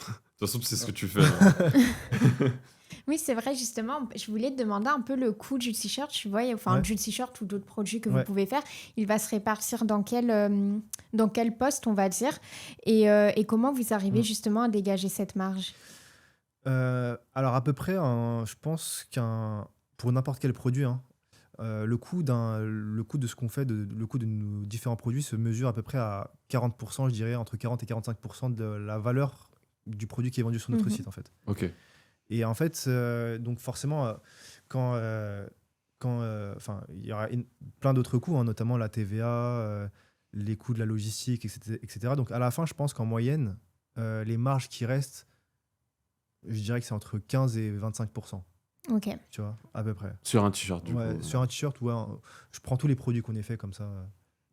toute façon, tu sais ce que tu fais. Hein. Oui, c'est vrai, justement, je voulais te demander un peu le coût du t-shirt, tu vois, enfin, Ouais. du t-shirt ou d'autres produits que Ouais. vous pouvez faire, il va se répartir dans quel poste, on va dire, et comment vous arrivez justement à dégager cette marge? Alors, à peu près, je pense pour n'importe quel produit, hein, le coût de ce qu'on fait, le coût de nos différents produits se mesure à peu près à 40%, je dirais, entre 40 et 45% de la valeur du produit qui est vendu sur notre site, en fait. Ok. Et en fait, donc forcément, quand il y aura plein d'autres coûts, hein, notamment la TVA, les coûts de la logistique, etc. Donc à la fin, je pense qu'en moyenne, les marges qui restent, je dirais que c'est entre 15 et 25%. Ok. Tu vois, à peu près. Sur un t-shirt, du Ouais, coup. sur un t-shirt, ouais, je prends tous les produits qu'on ait fait comme ça.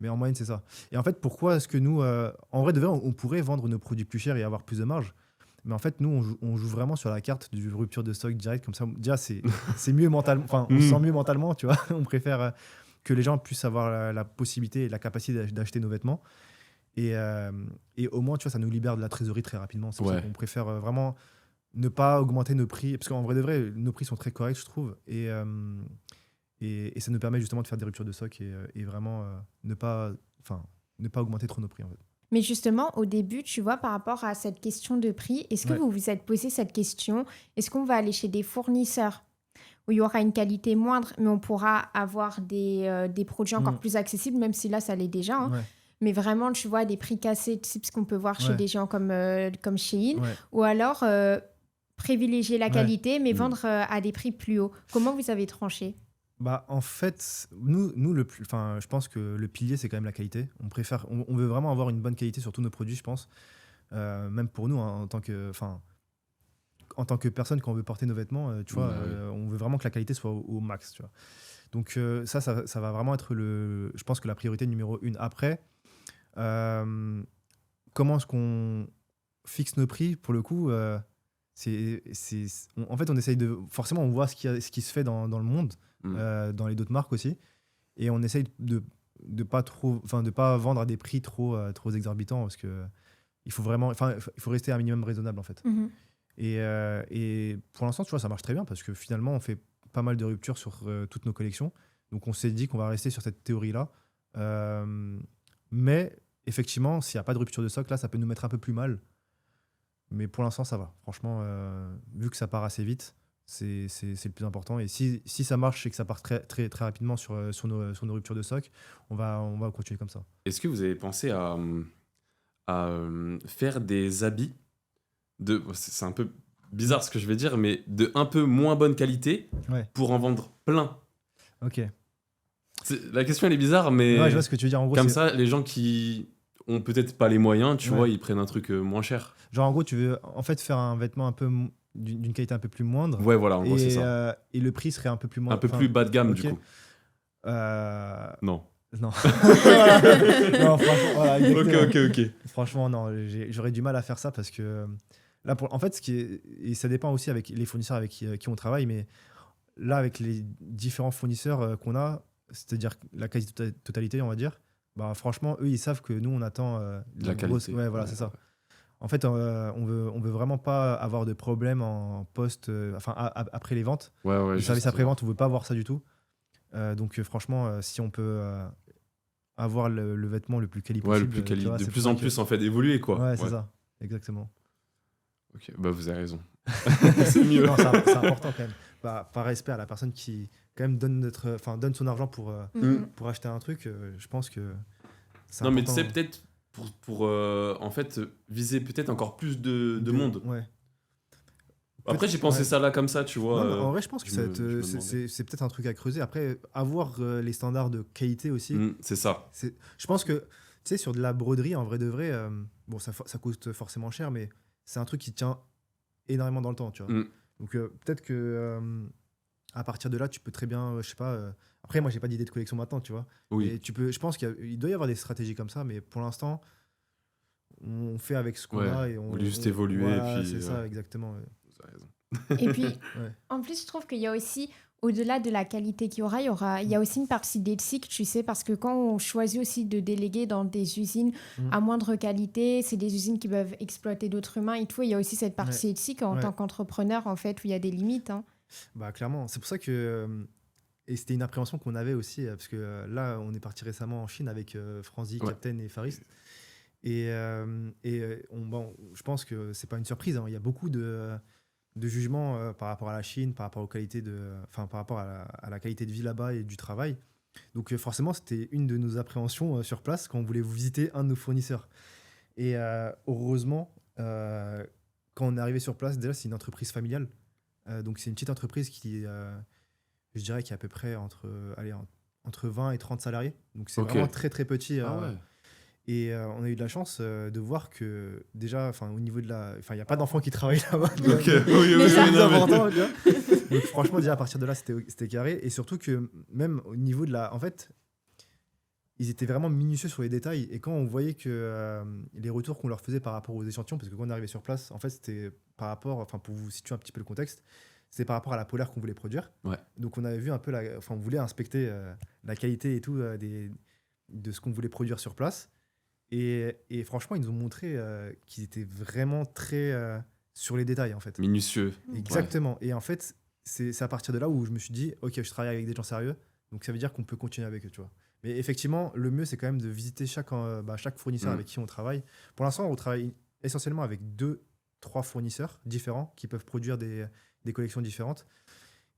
Mais en moyenne, c'est ça. Et en fait, pourquoi est-ce que nous, en vrai de vrai, on pourrait vendre nos produits plus chers et avoir plus de marge. Mais en fait, nous, on joue vraiment sur la carte du rupture de stock direct. Comme ça, déjà, c'est mieux mentalement. Enfin, on se sent mieux mentalement, tu vois. On préfère que les gens puissent avoir la possibilité et la capacité d'acheter nos vêtements. Et au moins, tu vois, ça nous libère de la trésorerie très rapidement. C'est pour ça qu'on préfère vraiment ne pas augmenter nos prix. Parce qu'en vrai de vrai, nos prix sont très corrects, je trouve. Et ça nous permet justement de faire des ruptures de stock et vraiment ne pas augmenter trop nos prix, en fait. Mais justement, au début, tu vois, par rapport à cette question de prix, est-ce que vous vous êtes posé cette question? Est-ce qu'on va aller chez des fournisseurs où il y aura une qualité moindre, mais on pourra avoir des produits encore plus accessibles, même si là, ça l'est déjà, hein. mais vraiment, tu vois, des prix cassés, type ce qu'on peut voir chez Ouais. des gens comme Shein, Ouais. ou alors privilégier la Ouais. qualité, mais Mm. vendre à des prix plus hauts. Comment vous avez tranché? Bah, en fait, nous je pense que le pilier, c'est quand même la qualité. On veut vraiment avoir une bonne qualité sur tous nos produits, je pense. Même pour nous, hein, en tant que personne, quand on veut porter nos vêtements, tu vois, Ouais. on veut vraiment que la qualité soit au max, tu vois. Donc ça va vraiment être je pense que la priorité numéro 1. Après, euh, comment est-ce qu'on fixe nos prix? Pour le coup, en fait, on essaye de... Forcément, on voit ce qui se fait dans le monde, Mm. dans les d'autres marques aussi, et on essaye de pas trop, enfin, de pas vendre à des prix trop exorbitants, parce que il faut vraiment, enfin, il faut rester un minimum raisonnable, en fait. Mhm. Et pour l'instant, tu vois, ça marche très bien parce que finalement, on fait pas mal de ruptures sur toutes nos collections. Donc, on s'est dit qu'on va rester sur cette théorie-là. Mais effectivement, s'il n'y a pas de rupture de stock, là, ça peut nous mettre un peu plus mal. Mais pour l'instant, ça va. Franchement, vu que ça part assez vite, c'est le plus important. Et si ça marche et que ça part très, très, très rapidement sur nos ruptures de stock, on va continuer comme ça. Est-ce que vous avez pensé à faire des habits c'est un peu bizarre ce que je vais dire, mais de un peu moins bonne qualité Ouais, pour en vendre plein? ok. La question elle est bizarre, mais Ouais, je vois ce que tu veux dire. En gros, comme ça, les gens qui ont peut-être pas les moyens, tu Ouais. vois, ils prennent un truc moins cher. Genre, en gros, tu veux en fait faire un vêtement un peu d'une qualité un peu plus moindre. Ouais, voilà, en gros, c'est ça. Et le prix serait un peu plus Un moindre. peu plus bas de gamme, ok. du coup. Non. Non. Non, franchement, voilà, exactement. Ok. Franchement, non, j'aurais du mal à faire ça parce que là, en fait, et ça dépend aussi avec les fournisseurs avec qui on travaille, mais là, avec les différents fournisseurs qu'on a, c'est-à-dire la quasi-totalité, on va dire, bah, franchement, eux, ils savent que nous, on attend De la qualité. Ouais, voilà, c'est ça. En fait, on veut vraiment pas avoir de problème en post, après les ventes. Ouais, Le juste, service après-vente, on veut pas avoir ça du tout. Donc, franchement, si on peut avoir le vêtement le plus quali Ouais, le possible, plus tu vois, de c'est plus pour en ça que- plus, en fait, évoluer, quoi. Ouais, c'est ça, exactement. Ok, bah vous avez raison. C'est mieux. Non, c'est important quand même. Bah, par respect à la personne qui quand même donne son argent Mhm. pour acheter un truc, je pense que c'est Non, mais important. tu sais, peut-être pour en fait, viser peut-être encore plus de monde. Ouais. Après, j'ai pensé Ouais. ça là comme ça, tu vois. Non, mais en vrai, je pense que je me demandais. c'est peut-être un truc à creuser. Après, avoir les standards de qualité aussi. C'est ça. Je pense que, tu sais, sur de la broderie, en vrai de vrai, bon, ça coûte forcément cher, mais c'est un truc qui tient énormément dans le temps, tu vois. Mm. Donc, peut-être que à partir de là, tu peux très bien, je sais pas. Après, moi, j'ai pas d'idée de collection maintenant, tu vois. Oui. Et je pense qu'il doit y avoir des stratégies comme ça, mais pour l'instant, on fait avec ce qu'on Ouais, a et on voulait juste évoluer, voilà, et puis, c'est ça, exactement. Ouais. Vous avez raison. Et puis, Ouais. en plus, je trouve qu'il y a aussi, au-delà de la qualité qu'il y aura, il y a aussi une partie d'éthique, tu sais, parce que quand on choisit aussi de déléguer dans des usines à moindre qualité, c'est des usines qui peuvent exploiter d'autres humains et tout. Il y a aussi cette partie éthique en tant qu'entrepreneur, en fait, où il y a des limites. Hein. Bah, clairement. C'est pour ça que. Et c'était une appréhension qu'on avait aussi, parce que là, on est parti récemment en Chine avec Franzi, Captain et Faris. Et je pense que c'est pas une surprise. Hein. Il y a beaucoup de jugements par rapport à la Chine, par rapport aux qualités par rapport à la qualité de vie là-bas et du travail. Donc forcément, c'était une de nos appréhensions sur place quand on voulait vous visiter un de nos fournisseurs. Et heureusement, quand on est arrivé sur place, déjà c'est une entreprise familiale. Donc c'est une petite entreprise qui, je dirais, qui est à peu près entre 20 et 30 salariés. Donc c'est vraiment très très petit. Ah ouais. Et on a eu de la chance de voir que déjà, au niveau de la... il n'y a pas d'enfants qui travaillent là-bas. Ok, oui, C'est important. Tu vois. Donc franchement, déjà à partir de là, c'était carré. Et surtout que même au niveau de la... En fait, ils étaient vraiment minutieux sur les détails. Et quand on voyait que les retours qu'on leur faisait par rapport aux échantillons, parce que quand on est arrivé sur place, en fait, c'était par rapport... pour vous situer un petit peu le contexte, c'était par rapport à la polaire qu'on voulait produire. Ouais. Donc on avait vu un peu... on voulait inspecter la qualité et tout de ce qu'on voulait produire sur place. Et franchement, ils nous ont montré qu'ils étaient vraiment très sur les détails, en fait. Minutieux. Exactement. Ouais. Et en fait, c'est à partir de là où je me suis dit, OK, je travaille avec des gens sérieux, donc ça veut dire qu'on peut continuer avec eux, tu vois. Mais effectivement, le mieux, c'est quand même de visiter chaque fournisseur avec qui on travaille. Pour l'instant, on travaille essentiellement avec 2-3 fournisseurs différents qui peuvent produire des collections différentes.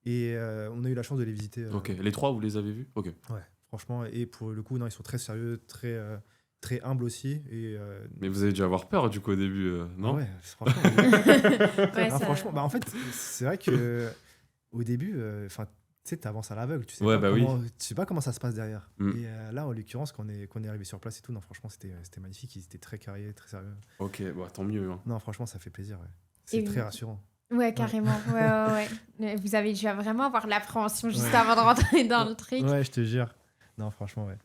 Et on a eu la chance de les visiter. Ok, les 3, vous les avez vus? Ok. Ouais, franchement. Et pour le coup, non, ils sont très sérieux, très très humble aussi. Mais vous avez dû avoir peur du coup au début, non? Ouais, franchement. Ouais, Ah, ça... franchement, en fait, c'est vrai que au début, enfin, tu sais, t'avances à l'aveugle, Ouais, bah oui. tu sais pas comment ça se passe derrière. Mm. Et là, en l'occurrence, quand on est arrivé sur place et tout, non, franchement, c'était magnifique. Ils étaient très carrés, très sérieux. Ok, bah, tant mieux. Hein. Non, franchement, ça fait plaisir. Ouais. C'est Et très rassurant. Ouais, carrément. Ouais. Vous avez dû vraiment avoir l'appréhension juste Ouais. avant de rentrer dans le truc. Ouais, je te jure. Non, franchement, ouais.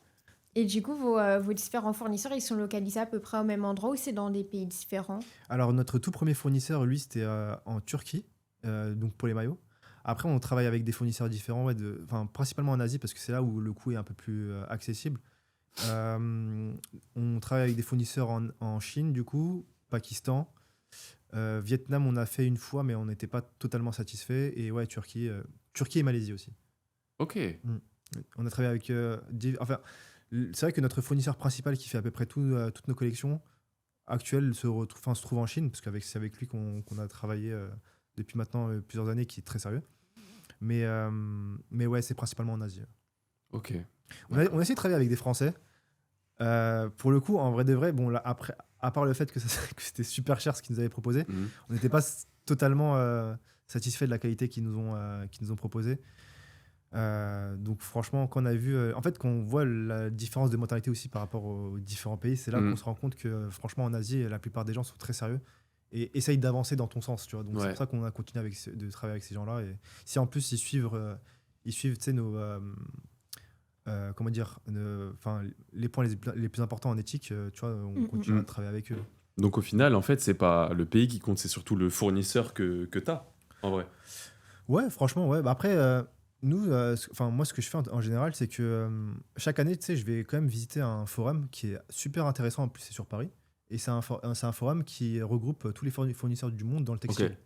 Et du coup, vos différents fournisseurs, ils sont localisés à peu près au même endroit ou c'est dans des pays différents? Alors, notre tout premier fournisseur, lui, c'était en Turquie, donc pour les maillots. Après, on travaille avec des fournisseurs différents, ouais, principalement en Asie, parce que c'est là où le coût est un peu plus accessible. On travaille avec des fournisseurs en Chine, du coup, Pakistan. Vietnam, on a fait une fois, mais on n'était pas totalement satisfait. Et ouais, Turquie et Malaisie aussi. Ok. On a travaillé avec... c'est vrai que notre fournisseur principal qui fait à peu près toutes nos collections actuelles se trouve en Chine, parce que c'est avec lui qu'on a travaillé depuis maintenant plusieurs années, qui est très sérieux. Mais ouais, c'est principalement en Asie. Ok. On a essayé de travailler avec des Français. Pour le coup, en vrai de vrai, bon, là, après, à part le fait que c'était super cher ce qu'ils nous avaient proposé, on n'était pas totalement satisfait de la qualité qu'ils nous ont proposé. Donc franchement, quand on a vu, en fait, quand on voit la différence de mentalité aussi par rapport aux différents pays, c'est là qu'on se rend compte que franchement en Asie, la plupart des gens sont très sérieux et essayent d'avancer dans ton sens, tu vois. Donc c'est pour ça qu'on a continué de travailler avec ces gens-là. Et si en plus ils suivent, tu sais, nos comment dire, les points les plus importants en éthique, tu vois, on continue à travailler avec eux. Donc au final, en fait, c'est pas le pays qui compte, c'est surtout le fournisseur que t'as, en vrai. Ouais, franchement, ouais. Bah après, nous, moi, ce que je fais en général, c'est que chaque année, tu sais, je vais quand même visiter un forum qui est super intéressant. En plus, c'est sur Paris. Et c'est un forum qui regroupe tous les fournisseurs du monde dans le textile.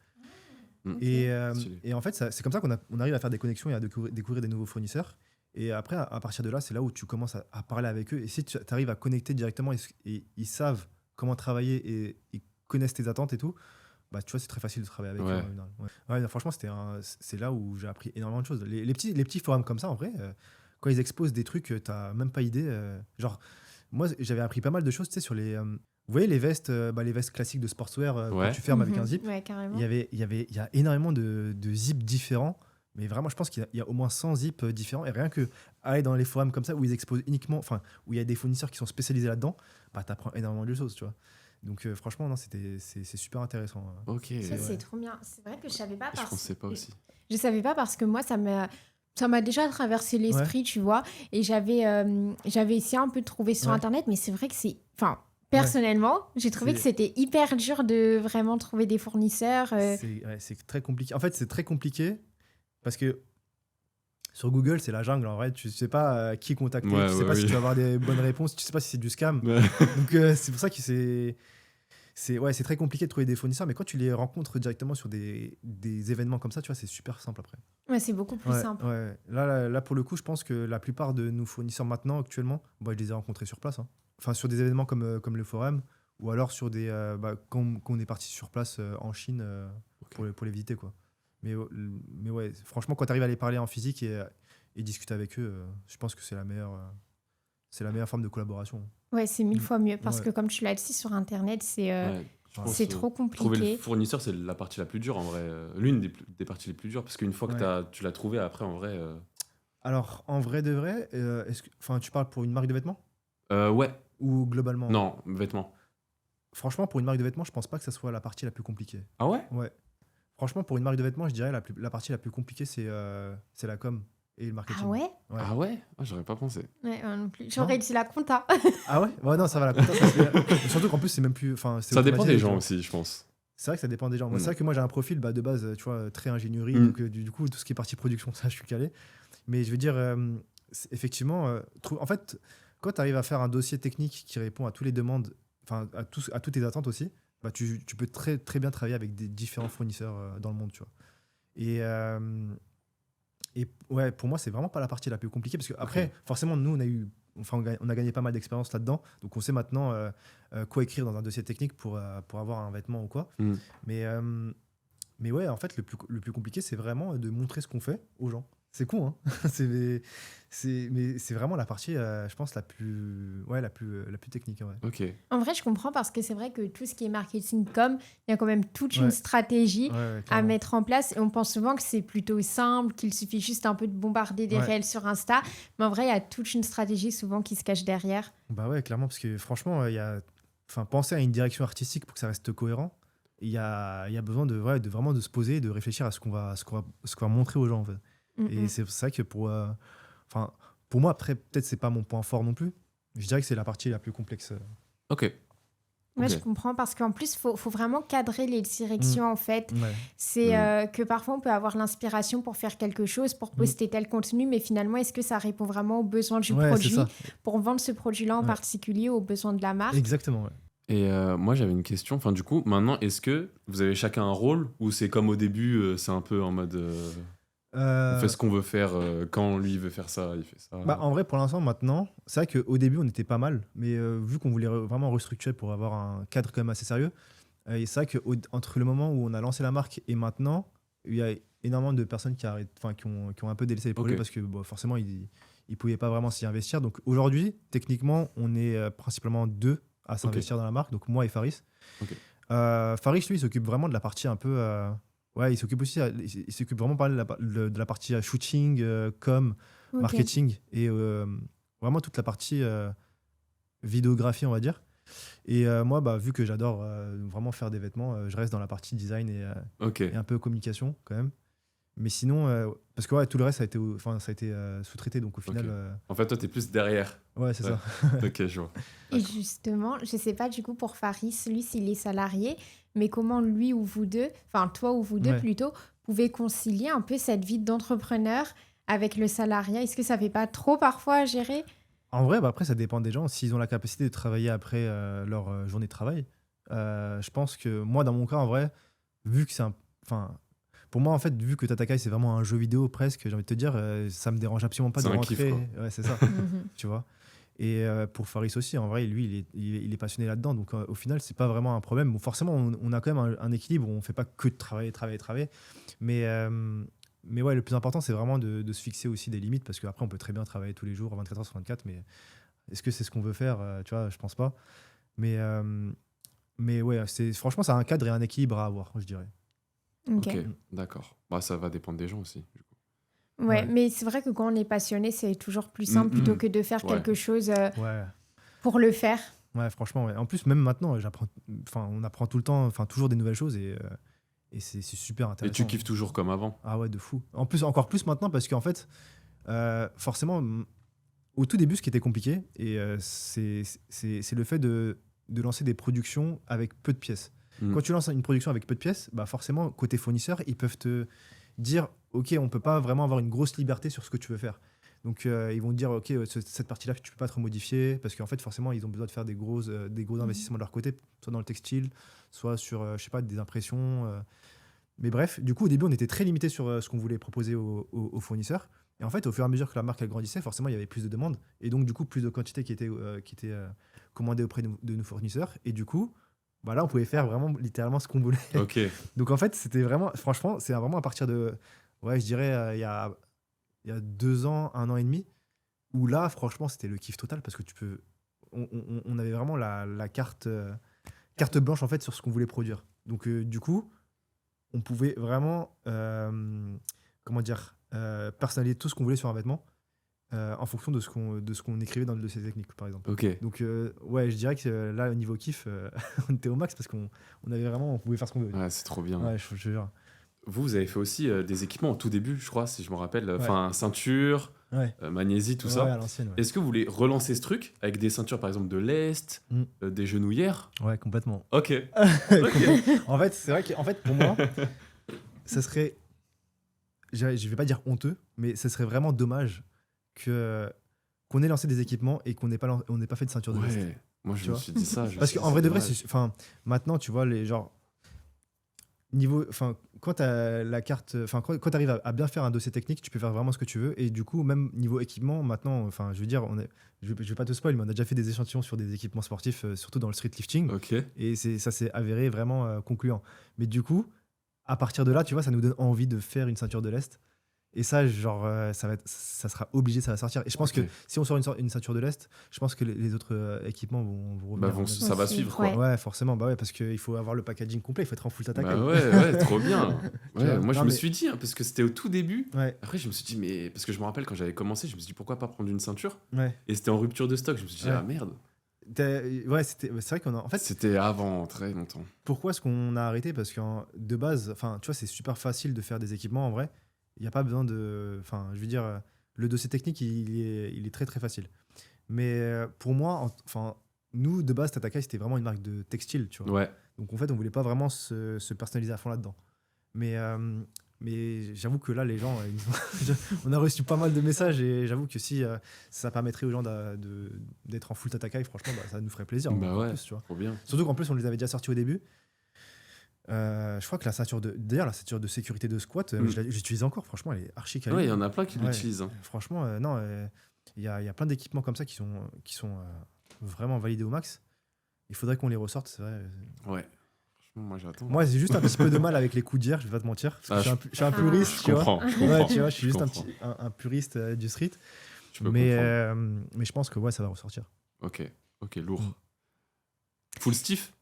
Okay. Et en fait, c'est comme ça qu'on arrive à faire des connexions et à découvrir des nouveaux fournisseurs. Et après, à partir de là, c'est là où tu commences à parler avec eux. Et si tu arrives à connecter directement et ils savent comment travailler et ils connaissent tes attentes et tout, bah, tu vois, c'est très facile de travailler avec eux. Ouais, franchement, c'est là où j'ai appris énormément de choses. Les petits forums comme ça, en vrai, quand ils exposent des trucs, t'as même pas idée. Genre, moi, j'avais appris pas mal de choses, tu sais, sur les... vous voyez les vestes classiques de sportswear quand tu fermes avec un zip. Ouais, carrément. Il y a énormément de zips différents. Mais vraiment, je pense qu'il y a au moins 100 zips différents. Et rien que aller dans les forums comme ça, où ils exposent uniquement... Enfin, où il y a des fournisseurs qui sont spécialisés là-dedans, bah, t'apprends énormément de choses, tu vois. Donc franchement, non, c'est super intéressant. Ok. Ça, c'est trop bien. C'est vrai que je savais pas parce... Je pensais pas aussi. Je savais pas parce que moi, ça m'a déjà traversé l'esprit, tu vois. Et j'avais essayé un peu de trouver sur Internet, mais c'est vrai que c'est... Enfin, personnellement, j'ai trouvé que c'était hyper dur de vraiment trouver des fournisseurs. C'est très compliqué. En fait, c'est très compliqué parce que sur Google, c'est la jungle. En vrai, tu sais pas qui contacter, tu sais pas si tu vas avoir des bonnes réponses, tu sais pas si c'est du scam. Donc, c'est pour ça que c'est très compliqué de trouver des fournisseurs, mais quand tu les rencontres directement sur des événements comme ça, tu vois, c'est super simple après. Ouais, c'est beaucoup plus simple. Ouais. Là, pour le coup, je pense que la plupart de nos fournisseurs maintenant, actuellement, je les ai rencontrés sur place. Hein. Enfin, sur des événements comme le forum, ou alors sur des quand on est parti sur place en Chine pour les visiter, quoi. Mais ouais, franchement, quand tu arrives à les parler en physique et discuter avec eux, je pense que c'est la meilleure forme de collaboration. Ouais, c'est 1000 fois mieux parce que comme tu l'as dit sur Internet, c'est trop compliqué. Trouver le fournisseur, c'est la partie la plus dure en vrai. L'une des parties les plus dures parce qu'une fois que tu l'as trouvé, après en vrai. Alors, en vrai de vrai, tu parles pour une marque de vêtements ? Ouais. Ou globalement ? Non, vêtements. Franchement, pour une marque de vêtements, je pense pas que ça soit la partie la plus compliquée. Ah ouais ? Ouais. Franchement, pour une marque de vêtements, je dirais la partie la plus compliquée, c'est la com et le marketing. Ah ouais ? Ah ouais ? J'aurais pas pensé. Ouais, non plus. J'aurais dit la compta. Ah ouais ? Ouais, non, ça va, la compta, ça se fait. Surtout qu'en plus, c'est même plus... Ça dépend des gens aussi, je pense. C'est vrai que ça dépend des gens. Moi, c'est vrai que moi, j'ai un profil de base, tu vois, très ingénierie. Donc, du coup, tout ce qui est partie production, ça, je suis calé. Mais je veux dire, effectivement, en fait, quand tu arrives à faire un dossier technique qui répond à toutes les demandes, enfin, à toutes tes attentes aussi, bah, tu peux très, très bien travailler avec des différents fournisseurs dans le monde, tu vois. Et ouais, pour moi, c'est vraiment pas la partie la plus compliquée parce que après, forcément, nous, on a gagné pas mal d'expérience là-dedans, donc on sait maintenant quoi écrire dans un dossier technique pour avoir un vêtement ou quoi. Mais ouais, en fait, le plus compliqué, c'est vraiment de montrer ce qu'on fait aux gens. C'est con, hein. Mais c'est vraiment la partie, je pense, la plus technique. Ouais. Ok. En vrai, je comprends parce que c'est vrai que tout ce qui est marketing com, il y a quand même toute une Ouais. stratégie Ouais, à clairement. mettre en place. Et on pense souvent que c'est plutôt simple, qu'il suffit juste un peu de bombarder des Ouais. réels sur Insta. Mais en vrai, il y a toute une stratégie souvent qui se cache derrière. Bah ouais, clairement, parce que franchement, penser à une direction artistique pour que ça reste cohérent. Il y a besoin de vraiment de se poser, de réfléchir à ce qu'on va montrer aux gens, en fait. Et c'est ça que pour moi, après, peut-être c'est pas mon point fort non plus. Je dirais que c'est la partie la plus complexe. Ok. Ouais, Ok. je comprends parce qu'en plus, faut vraiment cadrer les directions en fait. Ouais. C'est que parfois on peut avoir l'inspiration pour faire quelque chose, pour poster tel contenu, mais finalement, est-ce que ça répond vraiment aux besoins du Ouais, c'est produit ça. pour vendre ce produit-là en Ouais. particulier, aux besoins de la marque? Exactement, ouais. Et moi, j'avais une question. Enfin, du coup, maintenant, est-ce que vous avez chacun un rôle ou c'est comme au début, c'est un peu en mode on fait ce qu'on veut faire quand lui veut faire ça, il fait ça. Bah, en vrai, pour l'instant, maintenant, c'est vrai qu'au début, on était pas mal, mais vu qu'on voulait vraiment restructurer pour avoir un cadre quand même assez sérieux, et c'est vrai qu'entre le moment où on a lancé la marque et maintenant, il y a énormément de personnes qui ont un peu délaissé les projets Ok. parce que bon, forcément, ils ne pouvaient pas vraiment s'y investir. Donc aujourd'hui, techniquement, on est principalement deux à s'investir dans la marque, donc moi et Faris. Ok. Faris, lui, il s'occupe vraiment de la partie un peu. Ouais, il s'occupe aussi, il s'occupe vraiment pas de la partie shooting, com, Ok. marketing et vraiment toute la partie vidéographie, on va dire. Et moi, bah, vu que j'adore vraiment faire des vêtements, je reste dans la partie design Ok. et un peu communication quand même. Mais sinon, parce que ouais, tout le reste, ça a été sous-traité, donc au final, En fait, toi, t'es plus derrière. ouais, c'est Ouais. ça. Ok, je vois. Et justement, je sais pas du coup pour Faris, lui s'il est salarié, mais comment lui ou vous deux, enfin toi ou vous deux Ouais. plutôt, pouvez concilier un peu cette vie d'entrepreneur avec le salariat? Est-ce que ça fait pas trop parfois à gérer? En vrai, bah, après, ça dépend des gens. S'ils ont la capacité de travailler après leur journée de travail, je pense que moi, dans mon cas, en vrai, vu que c'est un. Enfin, pour moi, en fait, vu que Tatakai, c'est vraiment un jeu vidéo presque, j'ai envie de te dire, ça me dérange absolument pas C'est de un kiff, rentrer. quoi. Ouais, c'est ça, Mhm. tu vois. Et pour Faris aussi, en vrai, lui, il est passionné là-dedans. Donc, au final, c'est pas vraiment un problème. Bon, forcément, on a quand même un équilibre. On fait pas que de travailler. Mais ouais, le plus important, c'est vraiment de se fixer aussi des limites parce qu'après, on peut très bien travailler tous les jours, 24 heures sur 24. Mais est-ce que c'est ce qu'on veut faire? Tu vois, je pense pas. Mais ouais, franchement, ça a un cadre et un équilibre à avoir, je dirais. Ok. Ok, d'accord. Bah, ça va dépendre des gens aussi. Du coup. Ouais, Ouais. mais c'est vrai que quand on est passionné, c'est toujours plus simple plutôt que de faire Ouais. quelque chose Ouais. pour le faire. Ouais, franchement, ouais. En plus, même maintenant, on apprend tout le temps, toujours des nouvelles choses et c'est super Et intéressant. tu kiffes toujours comme avant. Ah ouais, de fou. En plus, encore plus maintenant parce qu'en fait, forcément, au tout début, ce qui était compliqué, et c'est le fait de lancer des productions avec peu de pièces. Mm. Quand tu lances une production avec peu de pièces, bah forcément, côté fournisseur, ils peuvent te dire, OK, on peut pas vraiment avoir une grosse liberté sur ce que tu veux faire. Donc, ils vont te dire, OK, cette partie-là, tu peux pas trop modifier, parce qu'en fait, forcément, ils ont besoin de faire des gros investissements de leur côté, soit dans le textile, soit sur, je sais pas, des impressions. Mais bref, du coup, au début, on était très limité sur ce qu'on voulait proposer aux fournisseurs. Et en fait, au fur et à mesure que la marque elle grandissait, forcément, il y avait plus de demandes. Et donc, du coup, plus de quantité qui était commandée auprès de nos fournisseurs. Et du coup, bah là, on pouvait faire vraiment littéralement ce qu'on voulait. Ok. Donc, en fait, c'était vraiment, franchement, c'est vraiment à partir de, ouais, je dirais, il y a 2 ans, 1 an et demi, où là, franchement, c'était le kiff total parce que on avait vraiment la carte blanche, en fait, sur ce qu'on voulait produire. Donc, du coup, on pouvait vraiment comment dire personnaliser tout ce qu'on voulait sur un vêtement en fonction de ce qu'on écrivait dans le dossier technique, par exemple. Ok. Donc ouais, je dirais que là, au niveau kiff, on était au max parce on pouvait faire ce qu'on voulait. Ouais, c'est trop bien. Ouais, je jure. Vous avez fait aussi des équipements au tout début, je crois, si je me rappelle. Ouais. Enfin, ceinture, Ouais. magnésie, tout Ouais, ça. à l'ancienne. Ouais. Est-ce que vous voulez relancer ce truc avec des ceintures, par exemple, de lest, des genouillères? Ouais, complètement. Ok. En fait, c'est vrai qu'en fait, pour moi, ça serait, je vais pas dire honteux, mais ça serait vraiment dommage qu'on ait lancé des équipements et qu'on n'ait pas fait de ceinture de lest. Ouais. Moi, je Tu me vois suis dit ça. Parce qu'en vrai de vrai, maintenant, tu vois, quand t'as la carte, quand t'arrives à bien faire un dossier technique, tu peux faire vraiment ce que tu veux. Et du coup, même niveau équipement, maintenant, je veux dire, je vais pas te spoil, mais on a déjà fait des échantillons sur des équipements sportifs, surtout dans le street lifting. Ok. Et ça s'est avéré vraiment concluant. Mais du coup, à partir de là, tu vois, ça nous donne envie de faire une ceinture de lest. Et ça, genre, ça sera obligé, ça va sortir. Et je pense Ok. que si on sort une ceinture de l'Est, je pense que les autres équipements vont Bah, revenir. ça va Aussi, suivre, ouais. quoi. Ouais, forcément, bah ouais, parce qu'il faut avoir le packaging complet, il faut être en full Tatakai. Bah ouais, trop bien. Tu Ouais, vois, moi, je non, me mais- suis dit, hein, parce que c'était au tout début. Ouais, Après, je me suis dit, mais. Parce que je me rappelle quand j'avais commencé, je me suis dit, pourquoi pas prendre une ceinture? ouais. Et c'était en rupture de stock. Je me suis dit, Ouais. ah merde. Ouais, c'est vrai qu'on a. En fait, C'était avant très longtemps. pourquoi est-ce qu'on a arrêté? Parce que de base, enfin, tu vois, c'est super facile de faire des équipements en vrai. Il n'y a pas besoin de. Enfin, je veux dire, le dossier technique, il est très très facile. Mais pour moi, enfin, nous, de base, Tatakai, c'était vraiment une marque de textile, tu vois. Ouais. Donc en fait, on voulait pas vraiment se personnaliser à fond là-dedans. Mais j'avoue que là, les gens, on a reçu pas mal de messages et j'avoue que si ça permettrait aux gens d'être en full Tatakai, franchement, bah, ça nous ferait plaisir. Bah encore ouais. plus, tu vois. Trop bien. Surtout qu'en plus, on les avait déjà sortis au début. Je crois que d'ailleurs, la ceinture de sécurité de squat, j'utilise encore. Franchement, elle est archi quali. Ouais, il y en a plein qui Ouais. l'utilisent. Hein. Franchement, non, il y a plein d'équipements comme ça qui sont vraiment validés au max. Il faudrait qu'on les ressorte, c'est vrai. Ouais. Franchement, moi, j'attends. Moi, j'ai juste un petit peu de mal avec les coups d'hier, je vais pas te mentir. Parce que je suis un puriste, Je tu vois. comprends. Je Ouais, comprends. tu vois, je suis juste comprends. un puriste du street. Je peux Mais comprendre. je pense que ouais, ça va ressortir. Ok, lourd. Mm. Full stiff?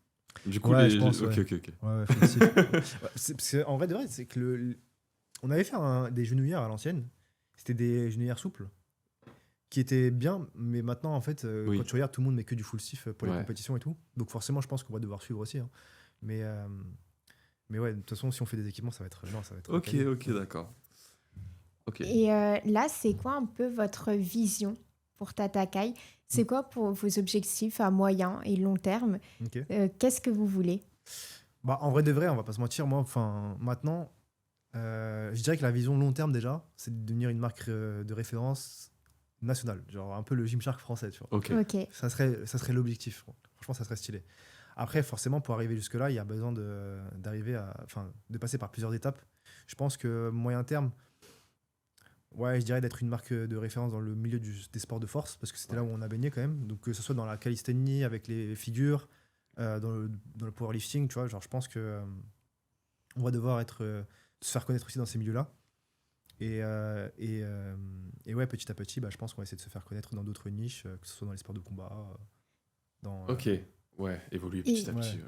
Du coup, Ouais, je pense, ok, ouais. ok, ok. Ouais, faut aussi. Ouais, parce que, en vrai, de vrai, c'est que on avait fait des genouillères à l'ancienne. C'était des genouillères souples qui étaient bien, mais maintenant, en fait, Oui. quand tu regardes, tout le monde met que du full stiff pour les Ouais. compétitions et tout. Donc forcément, je pense qu'on va devoir suivre aussi. Hein. Mais ouais, de toute façon, si on fait des équipements, ça va être. Non, ça va être Ok, quali. ok, d'accord. Ok. Et là, c'est quoi un peu votre vision pour Tatakai? C'est quoi pour vos objectifs à moyen et long terme? Ok. Qu'est-ce que vous voulez? Bah, en vrai de vrai, on va pas se mentir, moi, enfin, maintenant, je dirais que la vision long terme déjà, c'est de devenir une marque de référence nationale, genre un peu le Gymshark français, tu vois. Ok. Ok. Ça serait l'objectif. Franchement, ça serait stylé. Après, forcément, pour arriver jusque-là, il y a besoin de passer par plusieurs étapes. Je pense que moyen terme, ouais, je dirais d'être une marque de référence dans le milieu des sports de force, parce que c'était là où on a baigné quand même. Donc que ce soit dans la calisthénie avec les figures, dans le powerlifting, tu vois, genre je pense que on va devoir se faire connaître aussi dans ces milieux-là. Et ouais, petit à petit, bah, je pense qu'on va essayer de se faire connaître dans d'autres niches, que ce soit dans les sports de combat, Ok. Ouais, évoluer petit à Ouais. petit. Ouais.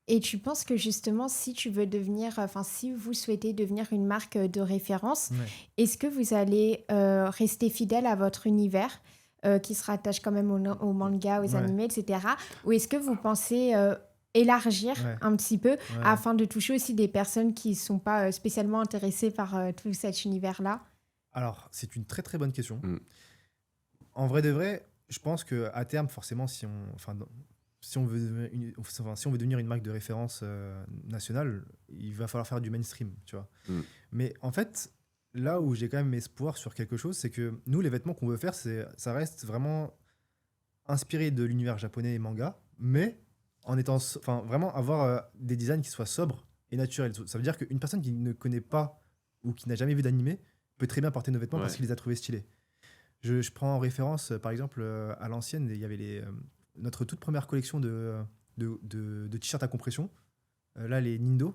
Et tu penses que justement, si si vous souhaitez devenir une marque de référence, Ouais. est-ce que vous allez rester fidèle à votre univers qui se rattache quand même au manga, aux Ouais. animés, etc. Ou est-ce que vous pensez élargir Ouais. un petit peu Ouais. afin de toucher aussi des personnes qui ne sont pas spécialement intéressées par tout cet univers-là? Alors, c'est une très très bonne question. Mm. En vrai de vrai, je pense qu'à terme, forcément, si on veut devenir une marque de référence nationale, il va falloir faire du mainstream, tu vois. Mm. Mais en fait, là où j'ai quand même espoir sur quelque chose, c'est que nous, les vêtements qu'on veut faire, ça reste vraiment inspiré de l'univers japonais et manga, mais en étant, vraiment avoir des designs qui soient sobres et naturels. Ça veut dire qu'une personne qui ne connaît pas ou qui n'a jamais vu d'animé peut très bien porter nos vêtements parce Ouais. qu'il les a trouvés stylés. Je prends en référence, par exemple, à l'ancienne, il y avait notre toute première collection de t-shirts à compression. Là, les Nindo.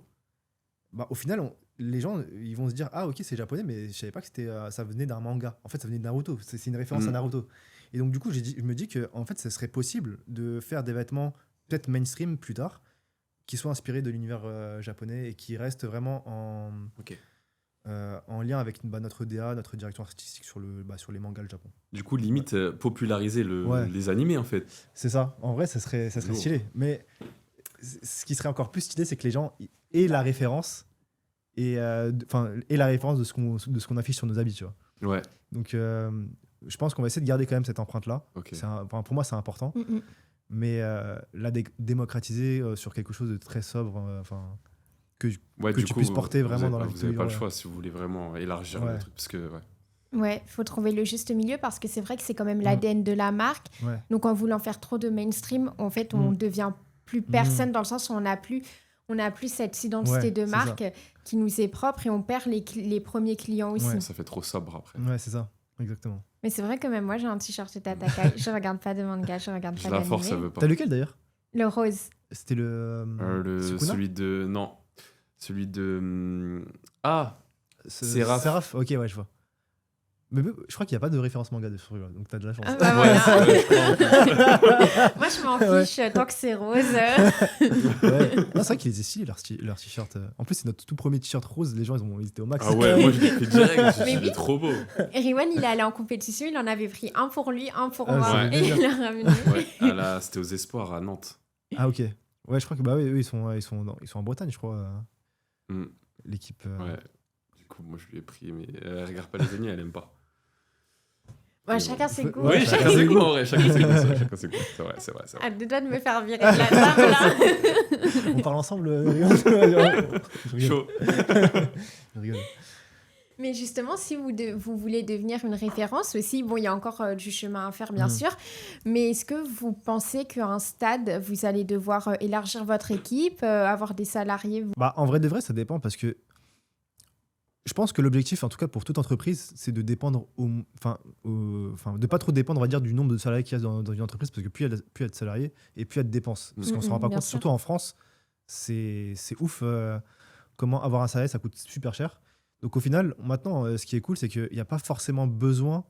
Bah, au final, les gens ils vont se dire ah ok c'est japonais mais je savais pas que ça venait d'un manga. En fait ça venait de Naruto. C'est une référence à Naruto. Et donc du coup je me dis que en fait ça serait possible de faire des vêtements peut-être mainstream plus tard qui soient inspirés de l'univers japonais et qui restent vraiment en lien avec notre DA, notre direction artistique sur les mangas le Japon. Du coup, limite, populariser Ouais. les animés, en fait. C'est ça. En vrai, ça serait Lourd. stylé. Mais ce qui serait encore plus stylé, c'est que les gens aient la référence et la référence de ce qu'on affiche sur nos habits, tu vois. Ouais, Donc, je pense qu'on va essayer de garder quand même cette empreinte-là. ok. Pour moi, c'est important. Mm, mm. Mais la démocratiser sur quelque chose de très sobre, Ouais, que du tu coup, puisses porter vous vraiment avez- dans la vie Vous de tous n'avez les pas le jours, choix si vous voulez vraiment élargir Ouais. le truc. Parce que, ouais. Ouais, faut trouver le juste milieu parce que c'est vrai que c'est quand même l'ADN de la marque. Ouais. Donc en voulant faire trop de mainstream, en fait, on devient plus personne dans le sens où on n'a plus cette identité Ouais, de c'est marque qui nous est propre et on perd les premiers clients aussi. Ouais. Ça fait trop sobre après. Ouais, c'est ça. Exactement. Mais c'est vrai que même moi, j'ai un t-shirt de Tatakai. Je regarde pas de manga, je regarde Je pas la d'anime. force, ça veut pas. T'as lequel d'ailleurs? Le rose. C'était le. Sukuna Celui de. Non. Celui de. Ah Seraph. Seraph, ok, ouais, je vois. Mais je crois qu'il n'y a pas de référence manga de ce truc-là, donc t'as de la chance. Ah bah Ouais, voilà. je crois en plus. Moi, je m'en Ouais. fiche tant que c'est rose. Ouais. Non, c'est vrai qu'il était stylé leur t-shirt. En plus, c'est notre tout premier t-shirt rose, les gens ils étaient au max. Ah ouais, moi je l'ai fait direct, Mais il oui. est trop beau. Riwan, il est allé en compétition, il en avait pris un pour lui, un pour Ah, moi, c'est et bien. il l'a ramené. Ouais, c'était aux Espoirs à Nantes. Ah ok. Ouais, je crois que bah oui, eux, ils sont en Bretagne, je crois. Mm. L'équipe. Ouais. Du coup, moi je lui ai pris, mais elle regarde pas les amis, elle aime pas. Ouais, chacun ses goûts. Ouais, Oui, chacun chacun ses ses goûts. goûts en vrai, chacun ses goûts. Chacun ses goûts. C'est vrai. À deux doigts de me faire virer de la table, là. On parle ensemble. Je rigole. Chaud. Je rigole. Mais justement, si vous voulez devenir une référence aussi, bon, il y a encore du chemin à faire, bien sûr, mais est-ce que vous pensez qu'à un stade, vous allez devoir élargir votre équipe, avoir des salariés? Bah, en vrai de vrai, ça dépend parce que je pense que l'objectif, en tout cas pour toute entreprise, c'est de dépendre de pas trop dépendre, on va dire, du nombre de salariés qu'il y a dans une entreprise, parce que plus il y a de salariés et plus il y a de dépenses. Parce qu'on se rend pas bien compte, sûr. surtout en France, c'est ouf comment avoir un salarié, ça coûte super cher. Donc au final, maintenant, ce qui est cool, c'est qu'il n'y a pas forcément besoin.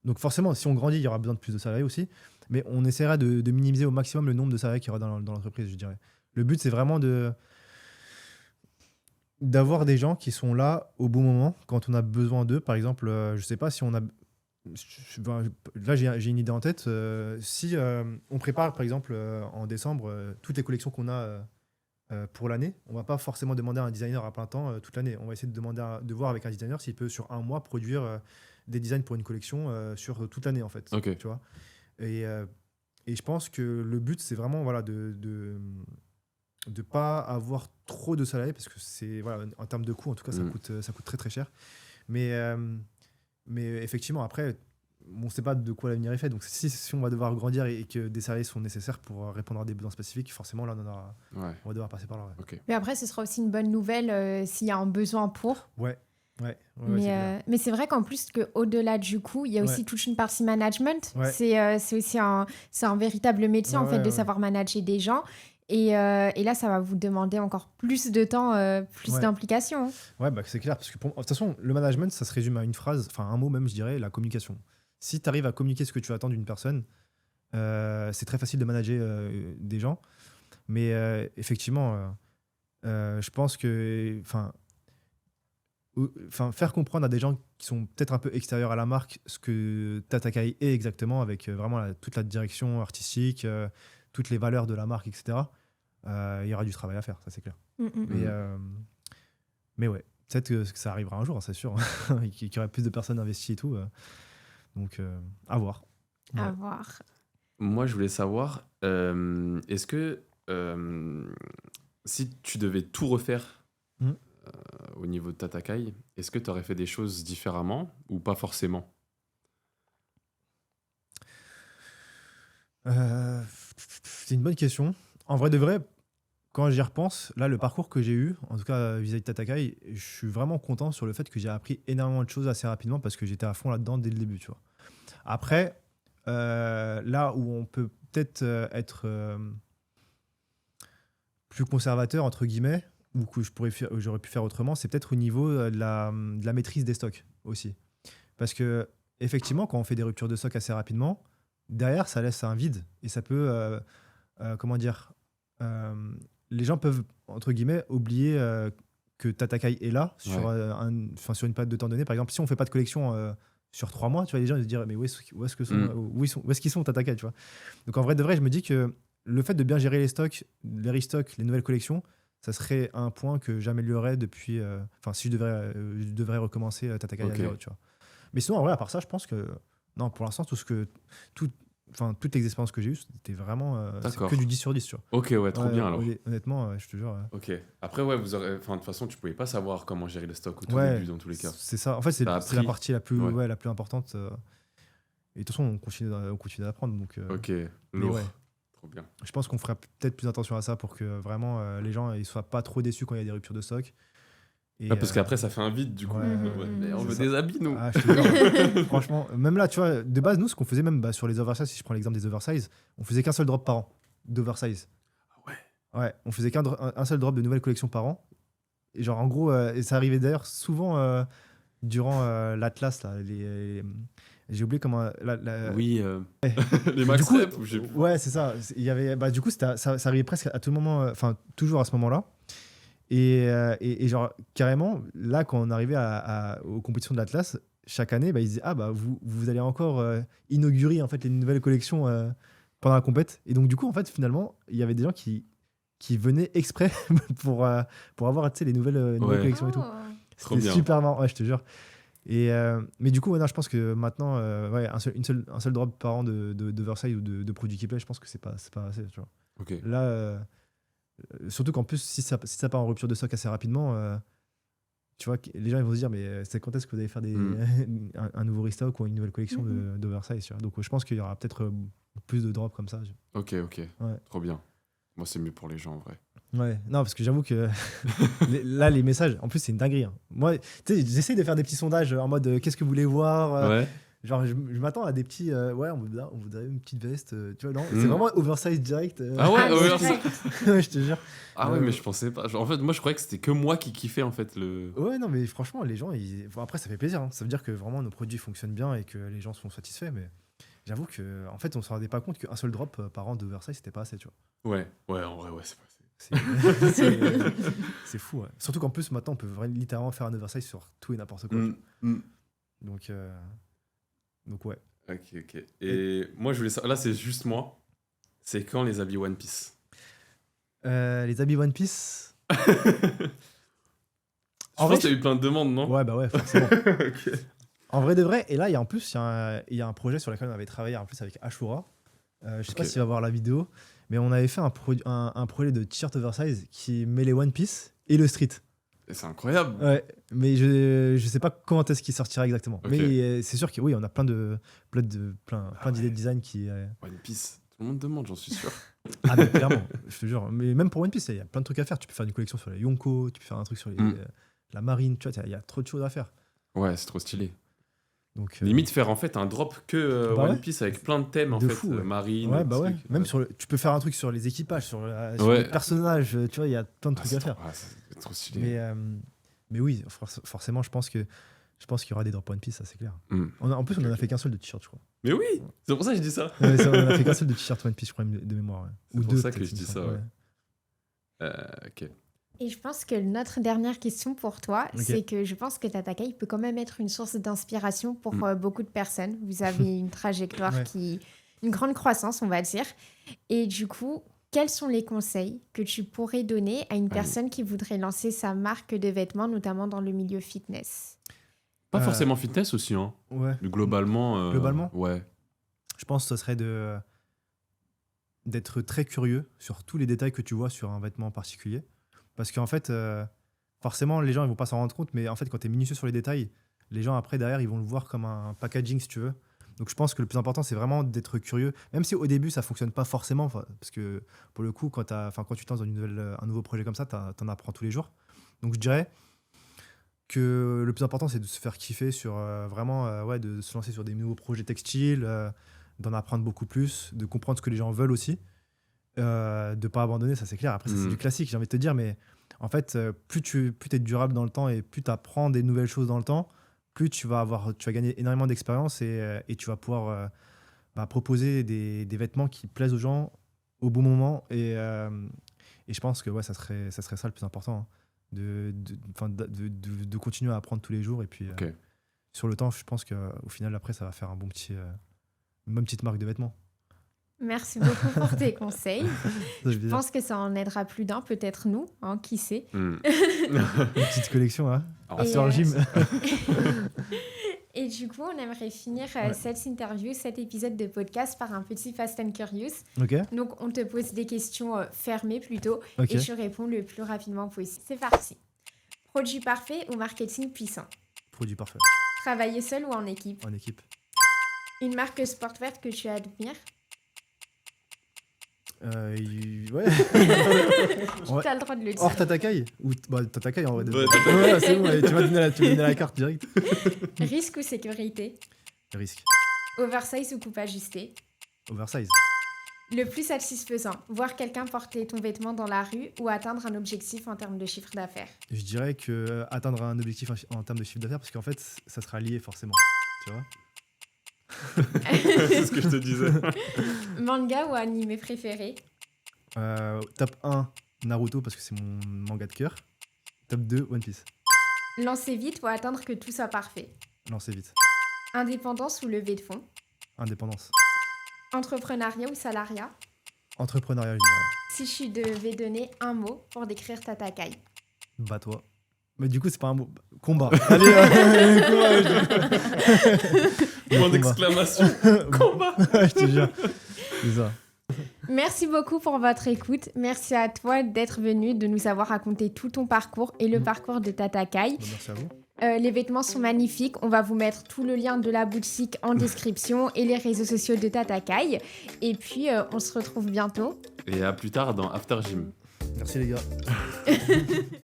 Donc forcément, si on grandit, il y aura besoin de plus de salariés aussi, mais on essaiera de minimiser au maximum le nombre de salariés qu'il y aura dans l'entreprise, je dirais. Le but, c'est vraiment d'avoir des gens qui sont là au bon moment quand on a besoin d'eux. Par exemple, je sais pas si on a. Là, j'ai une idée en tête. Si on prépare, par exemple, en décembre, toutes les collections qu'on a pour l'année, on va pas forcément demander à un designer à plein temps toute l'année. On va essayer de de voir avec un designer s'il peut, sur un mois, produire des designs pour une collection sur toute l'année, en fait. Ok. Tu vois et je pense que le but, c'est vraiment voilà, de pas avoir trop de salariés parce que c'est voilà, en termes de coût en tout cas ça coûte très très cher mais effectivement après on ne sait pas de quoi l'avenir est fait donc si on va devoir grandir et que des salariés sont nécessaires pour répondre à des besoins spécifiques forcément là on va devoir passer par là Ok. Mais après, ce sera aussi une bonne nouvelle s'il y a un besoin pour. Mais c'est vrai qu'en plus, au-delà du coût, il y a aussi toute une partie management. Ouais. C'est aussi un véritable métier, en fait, de savoir manager des gens. Et là, ça va vous demander encore plus de temps, plus d'implication. Ouais, bah, c'est clair. Parce que de toute façon, le management, ça se résume à une phrase, enfin un mot même, je dirais, la communication. Si tu arrives à communiquer ce que tu attends d'une personne, c'est très facile de manager des gens. Mais effectivement, je pense que faire comprendre à des gens qui sont peut-être un peu extérieurs à la marque ce que Tatakai est exactement, avec vraiment toute la direction artistique, toutes les valeurs de la marque, etc. Il y aura du travail à faire, ça c'est clair. Mais ouais, peut-être que ça arrivera un jour, hein, c'est sûr, qu'il y aurait plus de personnes investies et tout. Donc, à voir. Ouais. À voir. Moi, je voulais savoir, est-ce que si tu devais tout refaire au niveau de Tatakai, est-ce que tu aurais fait des choses différemment ou pas forcément? C'est une bonne question. En vrai de vrai, quand j'y repense, là, le parcours que j'ai eu, en tout cas vis-à-vis de Tatakai, je suis vraiment content sur le fait que j'ai appris énormément de choses assez rapidement parce que j'étais à fond là-dedans dès le début, tu vois. Après, là où on peut peut-être être plus conservateur, entre guillemets, ou que j'aurais pu faire autrement, c'est peut-être au niveau de la maîtrise des stocks aussi. Parce que, effectivement, quand on fait des ruptures de stock assez rapidement, derrière, ça laisse un vide. Et ça peut, comment dire, les gens peuvent, entre guillemets, oublier que Tatakai est là sur une période de temps donné. Par exemple, si on ne fait pas de collection sur 3 mois, tu vois, les gens ils se dire mais où est-ce qu'ils sont Tatakai, tu vois. Donc en vrai de vrai, je me dis que le fait de bien gérer les stocks, les restocks, les nouvelles collections, ça serait un point que j'améliorerais depuis. Si je devrais recommencer Tatakai à zéro, tu vois. Mais sinon, en vrai, à part ça, je pense que non, pour l'instant, toutes les expériences que j'ai eues, c'était vraiment c'est que du 10 sur 10, tu vois. Ok, ouais, trop bien alors. Honnêtement, je te jure. Ok. Après, ouais, de toute façon, tu pouvais pas savoir comment gérer le stock au tout début, dans tous les cas. C'est ça. En fait, c'est la partie la plus importante. Et de toute façon, on continue d'apprendre. Donc, ok, lourd. Ouais. Trop bien. Je pense qu'on ferait peut-être plus attention à ça pour que vraiment les gens ne soient pas trop déçus quand il y a des ruptures de stock. Et, parce qu'après, ça fait un vide, du coup. Mais on veut des habits, nous. Ah, je te jure. Franchement, même là, tu vois, de base, nous, ce qu'on faisait même sur les oversize, si je prends l'exemple des oversize, on faisait qu'un seul drop par an d'oversize. Ah ouais. Ouais, on faisait un seul drop de nouvelles collections par an. Et genre, en gros, et ça arrivait d'ailleurs souvent durant l'Atlas, là, j'ai oublié comment... Oui, les Max Du coup, Rep, ou je sais plus. ouais, c'est ça. Il y avait, du coup, ça arrivait presque à tout moment, enfin, toujours à ce moment-là. Et genre, carrément, là, quand on arrivait aux compétitions de l'Atlas, chaque année, ils disaient, vous allez encore inaugurer en fait, les nouvelles collections pendant la compète. Et donc, du coup, en fait, finalement, il y avait des gens qui venaient exprès pour avoir les nouvelles collections et tout. Trop C'était bien. super marrant, ouais, je te jure. Mais du coup, non, je pense que maintenant, un seul drop par an de Versailles ou de produits qui plaît, je pense que c'est pas assez. Tu vois. Ok. Là, surtout qu'en plus, si ça part en rupture de stock assez rapidement, tu vois, les gens ils vont se dire, mais c'est quand est-ce que vous allez faire un nouveau restock ou une nouvelle collection de Versailles, tu vois. Donc, je pense qu'il y aura peut-être plus de drops comme ça. Ok. Ouais. Trop bien. Moi, c'est mieux pour les gens, en vrai. Ouais, non, parce que j'avoue que là, les messages, en plus, c'est une dinguerie. Hein. Moi, tu sais, j'essaie de faire des petits sondages en mode qu'est-ce que vous voulez voir Ouais. Genre, je m'attends à des petits. Ouais, on voudrait une petite veste. Tu vois, non, c'est vraiment oversize direct. Ah ouais, direct. Ouais, je te jure. Ah ouais, mais je pensais pas. Genre, en fait, moi, je croyais que c'était que moi qui kiffais, en fait, le. Ouais, non, mais franchement, les gens, bon, après, ça fait plaisir. Hein. Ça veut dire que vraiment nos produits fonctionnent bien et que les gens sont satisfaits. Mais j'avoue que, en fait, on se rendait pas compte qu'un seul drop par an de Versailles, c'était pas assez, tu vois. Ouais, en vrai, ouais, c'est pas assez. C'est fou, ouais. Surtout qu'en plus, maintenant, on peut littéralement faire un oversize sur tout et n'importe quoi. Donc, ouais. Ok. Et moi, je voulais savoir. Là, c'est juste moi. C'est quand les habits One Piece? Les habits One Piece. Je pense qu'il y a eu plein de demandes, non? Ouais, forcément. Ok. En vrai de vrai, et là, il y a un projet sur lequel on avait travaillé en plus avec Ashura. Je sais pas si tu vas voir la vidéo, mais on avait fait un projet de t-shirt oversize qui mêlait One Piece et le street. Et c'est incroyable. Ouais, mais je sais pas quand est-ce qu'il sortira exactement. Ok. Mais c'est sûr que oui, on a plein d'idées de design qui. One Piece. Tout le monde demande, j'en suis sûr. Ah, mais clairement, je te jure. Mais même pour One Piece, il y a plein de trucs à faire. Tu peux faire une collection sur les Yonko, tu peux faire un truc sur la marine, tu vois, il y a trop de choses à faire. Ouais, c'est trop stylé. Donc, Limite faire en fait un drop que One Piece avec plein de thèmes en de fait, fou, ouais. marine. Ouais, ouais. trucs, Même tu peux faire un truc sur les équipages, sur Ouais. les personnages, tu vois, il y a plein de trucs à faire. C'est trop stylé. Mais oui, forcément, je pense qu'il y aura des drops One Piece, ça c'est clair. En plus, on en a fait qu'un seul de t-shirt, je crois. Mais oui, c'est pour ça que je dis ça. Ouais, on en a fait qu'un seul de t-shirt One Piece, je crois, de mémoire. Ouais. C'est pour ça que je dis ça, ouais. Ok. Et je pense que notre dernière question pour toi, Ok. c'est que je pense que Tatakai peut quand même être une source d'inspiration pour beaucoup de personnes. Vous avez une trajectoire Ouais. une grande croissance, on va dire. Et du coup, quels sont les conseils que tu pourrais donner à une personne qui voudrait lancer sa marque de vêtements, notamment dans le milieu fitness? Pas forcément fitness aussi, hein. Ouais. Globalement. Globalement Ouais. Je pense que ce serait d'être très curieux sur tous les détails que tu vois sur un vêtement en particulier. Parce qu'en fait, forcément, les gens ils vont pas s'en rendre compte, mais en fait, quand tu es minutieux sur les détails, les gens après, derrière, ils vont le voir comme un packaging, si tu veux. Donc je pense que le plus important, c'est vraiment d'être curieux. Même si au début, ça fonctionne pas forcément, parce que pour le coup, quand tu te lances dans un nouveau projet comme ça, tu en apprends tous les jours. Donc je dirais que le plus important, c'est de se faire kiffer sur de se lancer sur des nouveaux projets textiles, d'en apprendre beaucoup plus, de comprendre ce que les gens veulent aussi, de pas abandonner, ça c'est clair. Après, ça, c'est du classique, j'ai envie de te dire, mais en fait, plus tu es durable dans le temps et plus tu apprends des nouvelles choses dans le temps, plus tu vas gagner énormément d'expérience et tu vas pouvoir proposer des vêtements qui plaisent aux gens au bon moment. Et je pense que ça serait ça le plus important, hein, de continuer à apprendre tous les jours. Et puis, sur le temps, je pense qu'au final, après, ça va faire une bonne petite marque de vêtements. Merci beaucoup pour tes conseils. Je pense que ça en aidera plus d'un, peut-être nous, hein, qui sait. Une petite collection, hein. Sur le gym. Et du coup, on aimerait finir cette interview, cet épisode de podcast par un petit Fast and Curious. Okay. Donc, on te pose des questions fermées plutôt Okay. et tu réponds le plus rapidement possible. C'est parti. Produit parfait ou marketing puissant? Produit parfait. Travailler seul ou en équipe? En équipe. Une marque sportwear que tu admires? Ouais. Tu as le droit de le dire. Hors Tatakai ou Tatakai en vrai. Ouais, Ouais, c'est bon, allez, tu m'as donné la carte direct. Risque ou sécurité? Risque. Oversize ou coupe ajustée? Oversize. Le plus satisfaisant, voir quelqu'un porter ton vêtement dans la rue ou atteindre un objectif en termes de chiffre d'affaires. Je dirais que atteindre un objectif en termes de chiffre d'affaires, parce qu'en fait, ça sera lié forcément. Tu vois? C'est ce que je te disais. Manga ou animé préféré? Top 1, Naruto, parce que c'est mon manga de cœur. Top 2, One Piece. Lancer vite ou attendre que tout soit parfait. Lancer vite. Indépendance ou levée de fonds. Indépendance. Entrepreneuriat ou salariat. Entrepreneuriat, je dirais. Si je devais donner un mot pour décrire Tatakai. Bats-toi. Mais du coup, c'est pas un mot. Combat. Allez, combat. Point d'exclamation. Combat. Je te jure. C'est ça. Merci beaucoup pour votre écoute. Merci à toi d'être venu, de nous avoir raconté tout ton parcours et le parcours de Tatakai. Bon, merci à vous. Les vêtements sont magnifiques. On va vous mettre tout le lien de la boutique en description et les réseaux sociaux de Tatakai. Et puis, on se retrouve bientôt. Et à plus tard dans After Gym. Merci les gars.